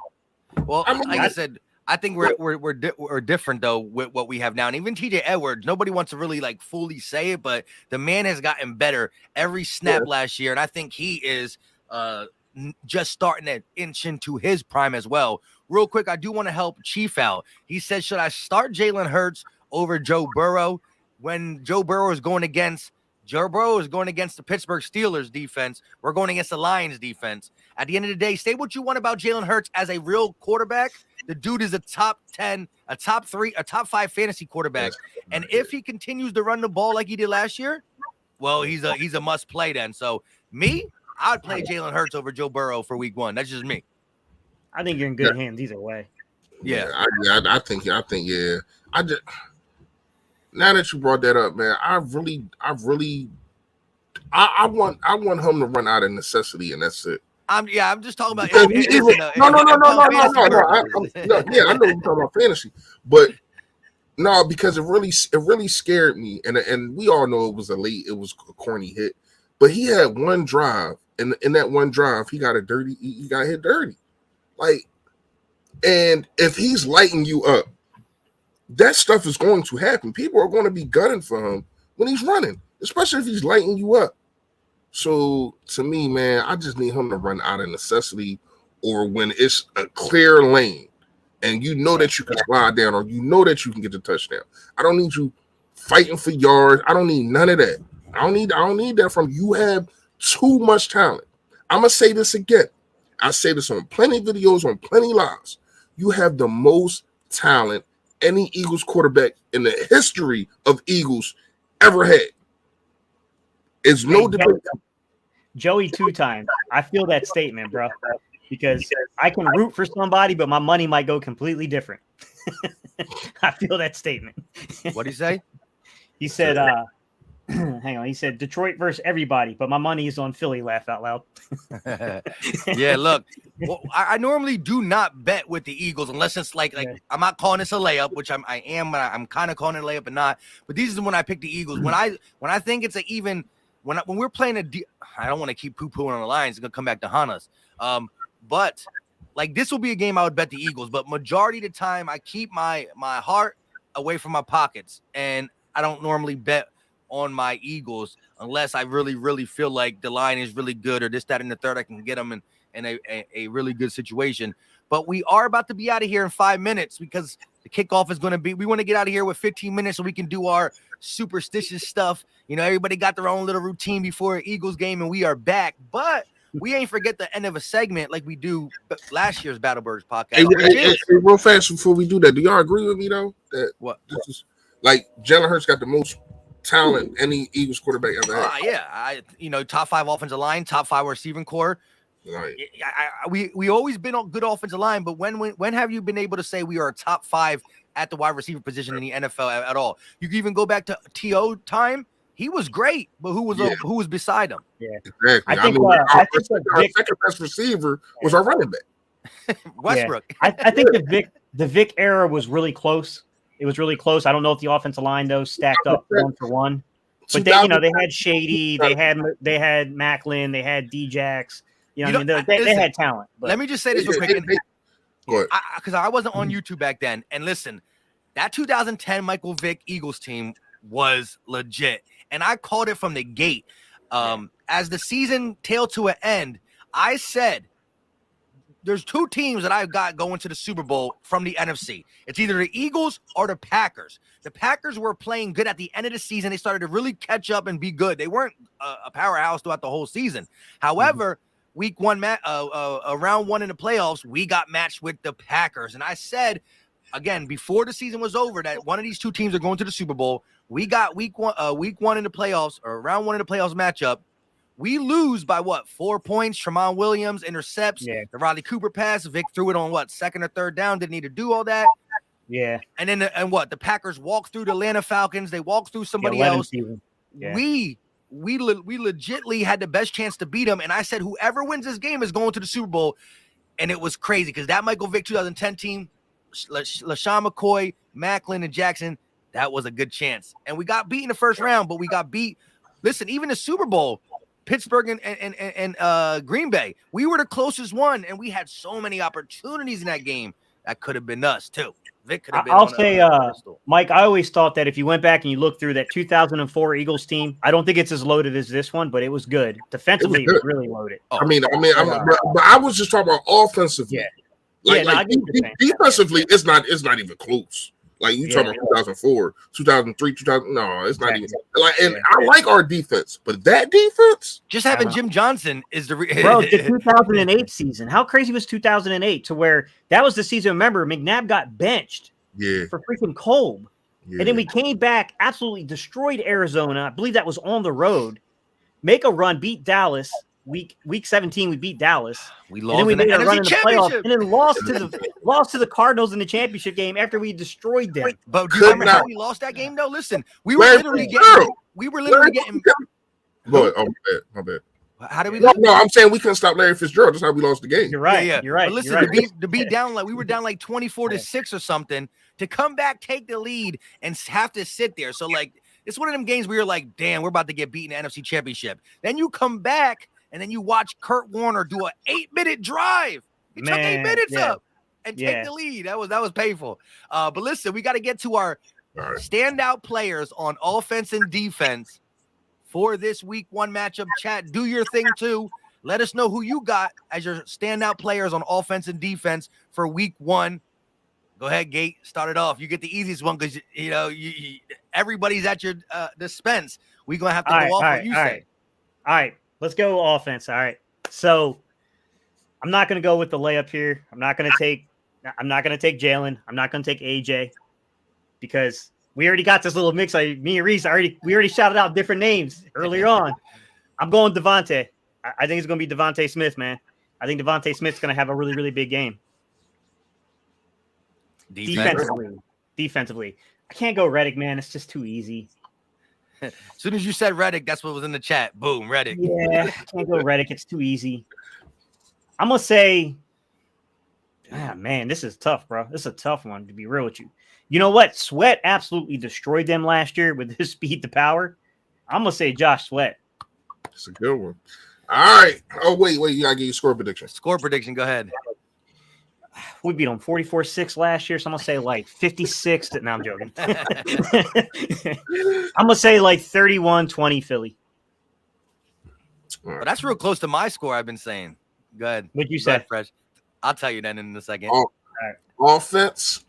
Well, like I said, I think we're different though with what we have now, and even TJ Edwards. Nobody wants to really fully say it, but the man has gotten better every snap last year, and I think he is just starting to inch into his prime as well. Real quick, I do want to help Chief out. He said, should I start Jalen Hurts over Joe Burrow when Joe Burrow is going against the Pittsburgh Steelers defense? We're going against the Lions defense. At the end of the day, say what you want about Jalen Hurts as a real quarterback. The dude is a top 10, a top 3, a top 5 fantasy quarterback. And if he continues to run the ball like he did last year, well, he's a must play then. So I'd play Jalen Hurts over Joe Burrow for week 1. That's just me. I think you're in good hands either way. Yeah, I think yeah. I just now that you brought that up, man, I want him to run out of necessity, and that's it. I'm just talking about. No. I know you're talking about fantasy, but no, because it really scared me, and we all know it was a corny hit, but he had one drive, and in that one drive, he got hit dirty, like, and if he's lighting you up, that stuff is going to happen. People are going to be gunning for him when he's running, especially if he's lighting you up. So to me, man, I just need him to run out of necessity, or when it's a clear lane and you know that you can slide down, or you know that you can get the touchdown. I don't need you fighting for yards. I don't need none of that. I don't need that from you. You have too much talent. I'm gonna say this again. I say this on plenty of videos, on plenty of lives. You have the most talent any Eagles quarterback in the history of Eagles ever had. It's no debate. Joey 2 times. I feel that statement, bro, because I can root for somebody, but my money might go completely different. I feel that statement. What did he say? He said, hang on. He said Detroit versus everybody, but my money is on Philly. Laugh out loud. Yeah, look, well, I normally do not bet with the Eagles unless it's like I'm not calling this a layup, which I am, but I'm kind of calling it a layup and not. But this is when I pick the Eagles. When I think it's an even. When we're playing I don't want to keep poo-pooing on the Lions. It's going to come back to haunt us. But like this will be a game I would bet the Eagles. But majority of the time, I keep my heart away from my pockets. And I don't normally bet on my Eagles unless I really, really feel like the line is really good or this, that, and the third. I can get them in a really good situation. But we are about to be out of here in 5 minutes because the kickoff is going to be – we want to get out of here with 15 minutes so we can do our superstitious stuff. You know, everybody got their own little routine before an Eagles game, and we are back. But we ain't forget the end of a segment like we do last year's Battle Birds podcast. Hey, real fast before we do that, do y'all agree with me, though? That what? This is, like, Jalen Hurts got the most talent any Eagles quarterback ever had. Yeah. Top 5 offensive line, top 5 receiving core. Right. We always been on good offensive line, but when have you been able to say we are a top 5 at the wide receiver position in the NFL at all? You can even go back to T.O. time. He was great, but who was beside him? Yeah, exactly. I think our second best receiver was our running back, Westbrook. Yeah. I think the Vic era was really close. It was really close. I don't know if the offensive line though stacked up 1-for-1, but they had Shady, they had Macklin, they had Djax. They had talent. But. Let me just say this real quick. Because I wasn't on Mm-hmm. YouTube back then. And listen, that 2010 Michael Vick Eagles team was legit. And I called it from the gate. As the season tailed to an end, I said, there's 2 teams that I've got going to the Super Bowl from the NFC. It's either the Eagles or the Packers. The Packers were playing good at the end of the season. They started to really catch up and be good. They weren't a powerhouse throughout the whole season. However, week 1, round 1 in the playoffs, we got matched with the Packers. And I said, again, before the season was over, that one of these 2 teams are going to the Super Bowl. We got week one in the playoffs, or round 1 in the playoffs matchup. We lose by 4 points. Tramon Williams intercepts the Riley Cooper pass. Vic threw it on second or third down. Didn't need to do all that. Yeah. And then the Packers walked through the Atlanta Falcons. They walked through somebody else. Yeah. We legitimately had the best chance to beat them. And I said, whoever wins this game is going to the Super Bowl. And it was crazy because that Michael Vick 2010 team, LaShawn McCoy, Macklin, and Jackson, that was a good chance. And we got beat in the first round, but we got beat. Listen, even the Super Bowl, Pittsburgh and Green Bay, we were the closest one, and we had so many opportunities in that game. that could have been us too. Vic could have been. I'll on say, a pedestal. Mike, I always thought that if you went back and you looked through that 2004 Eagles team, I don't think it's as loaded as this one, but it was good. Defensively, it was really loaded. Oh, but I was just talking about offensively. Yeah. Like, Yeah, no, I like get what you're saying. defensively, it's not even close. Like you talking Yeah. about 2004, 2003, 2000. No, it's not even Exactly. like. And Yeah. I like our defense, but that defense, just having Uh-huh. Jim Johnson is the Bro, the 2008 season. How crazy was 2008 to where that was the season? Remember, McNabb got benched yeah, for freaking Kolb. yeah. And then we came back, absolutely destroyed Arizona. I believe that was on the road. Make a run, beat Dallas. Week 17, we beat Dallas. We And then lost we in the made a run NFC in the playoffs, Championship. and then lost to the Cardinals in the championship game after we destroyed them. But do you Could remember how not- we lost that game? though? Listen, we were Larry literally Fitzgerald. getting. Go ahead. Oh, my bad. How did we No, lose? no, I'm saying we couldn't stop Larry Fitzgerald. That's how we lost the game. You're right. Yeah. You're right. But listen, you're right. to be down like we were down like 24-6 or something, to come back, take the lead, and have to sit there. So like it's one of them games where you're like, damn, we're about to get beaten in the NFC Championship. Then you come back and then you watch Kurt Warner do an 8-minute drive. He took 8 minutes up and take the lead. That was painful. But listen, we got to get to our All right. standout players on offense and defense for this week 1 matchup. Chat, do your thing too. Let us know who you got as your standout players on offense and defense for week 1. Go ahead, Gate. Start it off. You get the easiest one because everybody's at your dispense. We're gonna have to go off what you say. All right. Let's go offense. All right. So I'm not gonna go with the layup here. I'm not gonna take Jalen. I'm not gonna take AJ because we already got this little mix. Me and Reese we already shouted out different names earlier on. I'm going Devontae. I think it's going to be Devontae Smith, man. I think Devontae Smith's going to have a really, really big game. Defensively. I can't go Reddick, man. It's just too easy. As soon as you said Reddick, that's what was in the chat. Boom, Reddick. Yeah, I can't go Reddick. It's too easy. I'm going to say, man, this is tough, bro. This is a tough one, to be real with you. You know what? Sweat absolutely destroyed them last year with his speed to power. I'm going to say Josh Sweat. It's a good one. All right. Oh, wait. You got to give you score prediction. Score prediction. Go ahead. We beat them 44-6 last year, so I'm going to say like 56. No, I'm joking. I'm going to say like 31-20 Philly. Well, that's real close to my score I've been saying. Go ahead. What'd you Go say? ahead, Fresh. I'll tell you then in a second. Offense.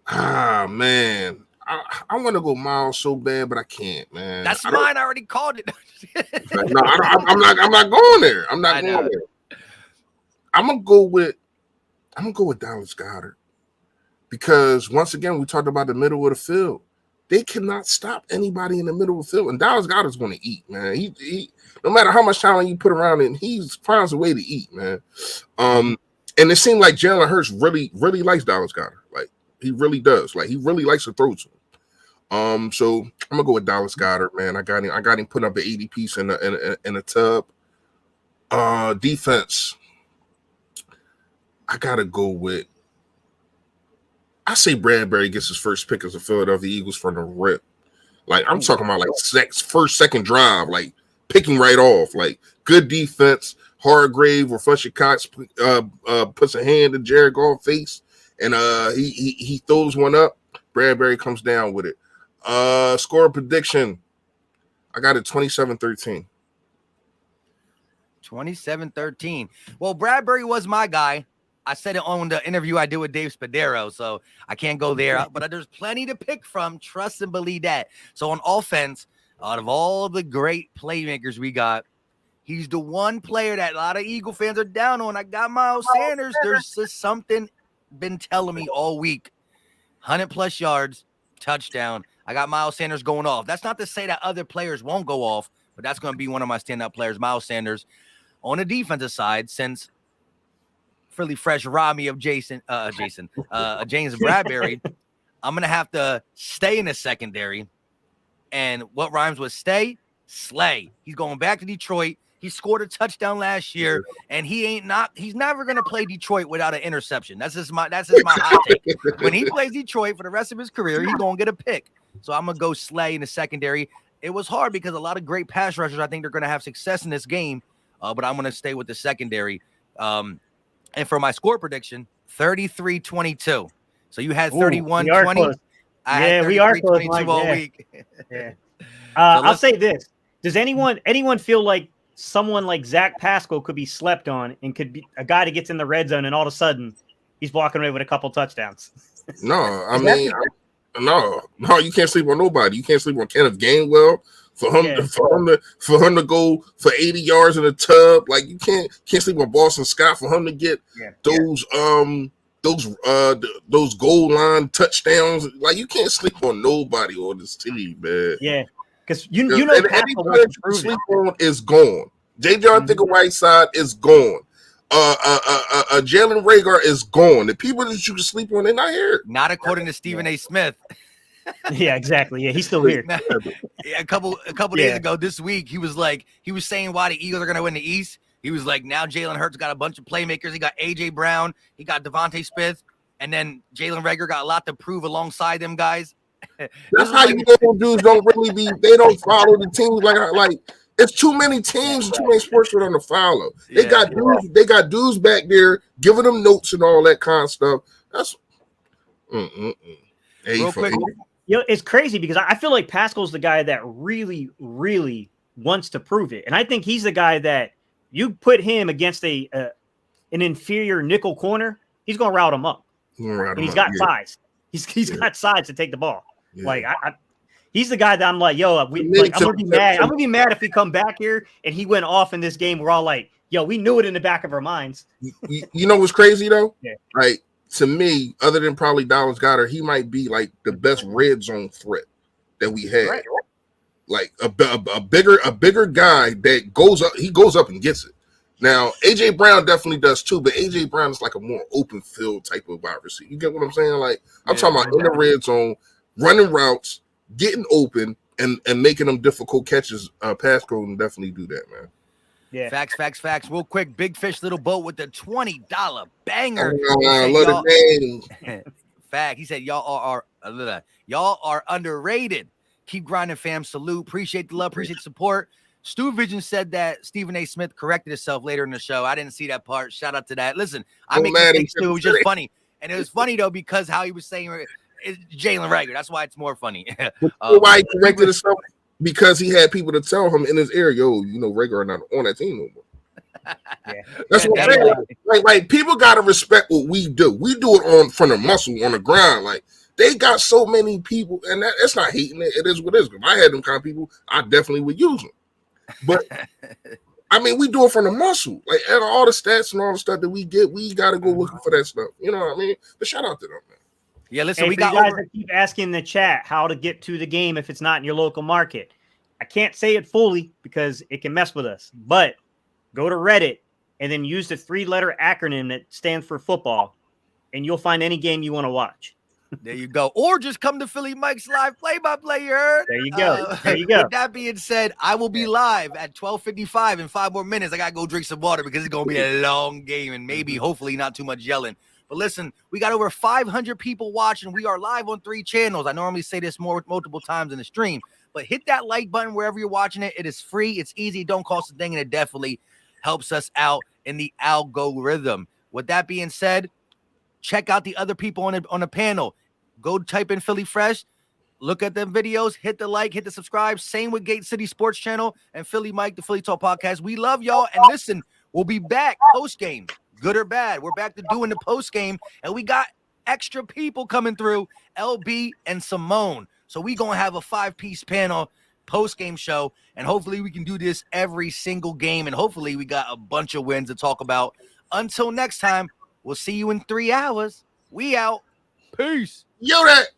Man. I want to go Miles so bad, but I can't, man. That's mine. I already called it. No, I'm not going there. I'm not going there. I'm gonna go with Dallas Goedert because once again we talked about the middle of the field. They cannot stop anybody in the middle of the field, and Dallas Goedert's going to eat, man. He no matter how much talent you put around him, he finds a way to eat, man. And it seemed like Jalen Hurts really likes Dallas Goedert. Like he really does. Like he really likes to throw to him. So I'm gonna go with Dallas Goedert, man. I got him putting up the 80 piece in the tub. Defense. I gotta go with. I say Bradbury gets his first pick as a Philadelphia Eagles from the rip. Like I'm talking about like second drive, like picking right off. Like good defense. Hargrave or Fletcher Cox puts a hand in Jared Goff's face, and he throws one up. Bradbury comes down with it. Score prediction. I got it 27-13. 27-13. Well, Bradbury was my guy. I said it on the interview I did with Dave Spadero, so I can't go there. But there's plenty to pick from. Trust and believe that. So on offense, out of all the great playmakers we got, he's the one player that a lot of Eagle fans are down on. I got Miles Sanders. There's just something been telling me all week. 100+ yards, touchdown. I got Miles Sanders going off. That's not to say that other players won't go off, but that's going to be one of my standout players, Miles Sanders. On the defensive side, since Philly Fresh robbed me of James Bradbury, I'm going to have to stay in the secondary. And what rhymes with stay? Slay. He's going back to Detroit. He scored a touchdown last year, and he's never going to play Detroit without an interception. That's just my hot take. When he plays Detroit for the rest of his career, he's going to get a pick. So I'm going to go Slay in the secondary. It was hard because a lot of great pass rushers, I think they're going to have success in this game, but I'm going to stay with the secondary. And for my score prediction, 33-22. So you had Ooh, we are 31-20. close. I Yeah, had we are close, 33-22 Mike, all yeah. week. Yeah. So I'll let's- say this: does anyone feel like someone like Zach Pascal could be slept on and could be a guy that gets in the red zone and all of a sudden he's walking away with a couple touchdowns? No, I mean, no, you can't sleep on nobody. You can't sleep on Kenneth Gainwell for him to go for 80 yards in a tub. Like you can't sleep on Boston Scott for him to get those goal line touchdowns. Like you can't sleep on nobody on this team, man. Yeah, because you know Pascal that you sleep on is gone. J. John Thicker-Whiteside is gone. Jalen Reagor is gone. The people that you can sleep on, they're not here. Not according to Stephen A. Smith. Yeah, exactly. Yeah, he's still here. A couple days ago this week, he was saying why the Eagles are gonna win the East. He was like, now Jalen Hurts got a bunch of playmakers. He got AJ Brown, he got Devontae Smith, and then Jalen Reagor got a lot to prove alongside them guys. That's how you know dudes don't really they don't follow the teams like it's too many teams, too many sports for them to follow. They got dudes back there giving them notes and all that kind of stuff. That's real quick. It's crazy because I feel like Pascal's the guy that really, really wants to prove it, and I think he's the guy that you put him against an inferior nickel corner, he's gonna route him up. And he's got size. He's got size to take the ball. Yeah. Like he's the guy that I'm like, yo, I'm gonna be mad. I'm gonna be mad if we come back here and he went off in this game. We're all like, yo, we knew it in the back of our minds. You know what's crazy though? Yeah. Like to me, other than probably Dallas Goedert, he might be like the best red zone threat that we had. Right. Like a bigger guy that goes up and gets it. Now, AJ Brown definitely does too, but AJ Brown is like a more open field type of wide receiver. You get what I'm saying? Like I'm talking about in the red zone, running routes, getting open, and making them difficult catches. Pascal can definitely do that, man. Yeah. Facts. Real quick, Big Fish Little Boat with the $20 banger. I love the name. Fact. He said y'all are underrated. Keep grinding, fam. Salute. Appreciate the love. Appreciate the support. Stu Vision said that Stephen A. Smith corrected himself later in the show. I didn't see that part. Shout out to that. Listen, I make mistakes too. It was just funny. And it was funny, though, because how he was saying it's Jalen Reagor. That's why it's more funny. Why he corrected himself? Because he had people to tell him in his ear, yo, you know, Reagor not on that team no more. That's what I'm saying. Like people got to respect what we do. We do it from the muscle, on the ground. Like, they got so many people, and it's not hating it. It is what it is. If I had them kind of people, I definitely would use them. But I mean, we do it from the muscle. Like and all the stats and all the stuff that we get, we got to go looking for that stuff. You know what I mean? But shout out to them, man. Yeah, listen, we got guys that keep asking in the chat how to get to the game if it's not in your local market. I can't say it fully because it can mess with us. But go to Reddit and then use the 3-letter acronym that stands for football, and you'll find any game you want to watch. There you go. Or just come to Philly Mike's live play-by-play. You heard? There you go. There you go. With that being said, I will be live at 12:55 in 5 more minutes. I got to go drink some water because it's going to be a long game and maybe, hopefully, not too much yelling. But listen, we got over 500 people watching. We are live on 3 channels. I normally say this multiple times in the stream, but hit that like button wherever you're watching it. It is free. It's easy. It don't cost a thing, and it definitely helps us out in the algorithm. With that being said, check out the other people on the panel. Go type in Philly Fresh, look at them videos, hit the like, hit the subscribe. Same with Gate City Sports Channel and Philly Mike, the Philly Talk Podcast. We love y'all. And listen, we'll be back post-game, good or bad. We're back to doing the post-game, and we got extra people coming through, LB and Simone. So we going to have a 5-piece panel post-game show, and hopefully we can do this every single game, and hopefully we got a bunch of wins to talk about. Until next time, we'll see you in 3 hours. We out. Peace. Yo, that.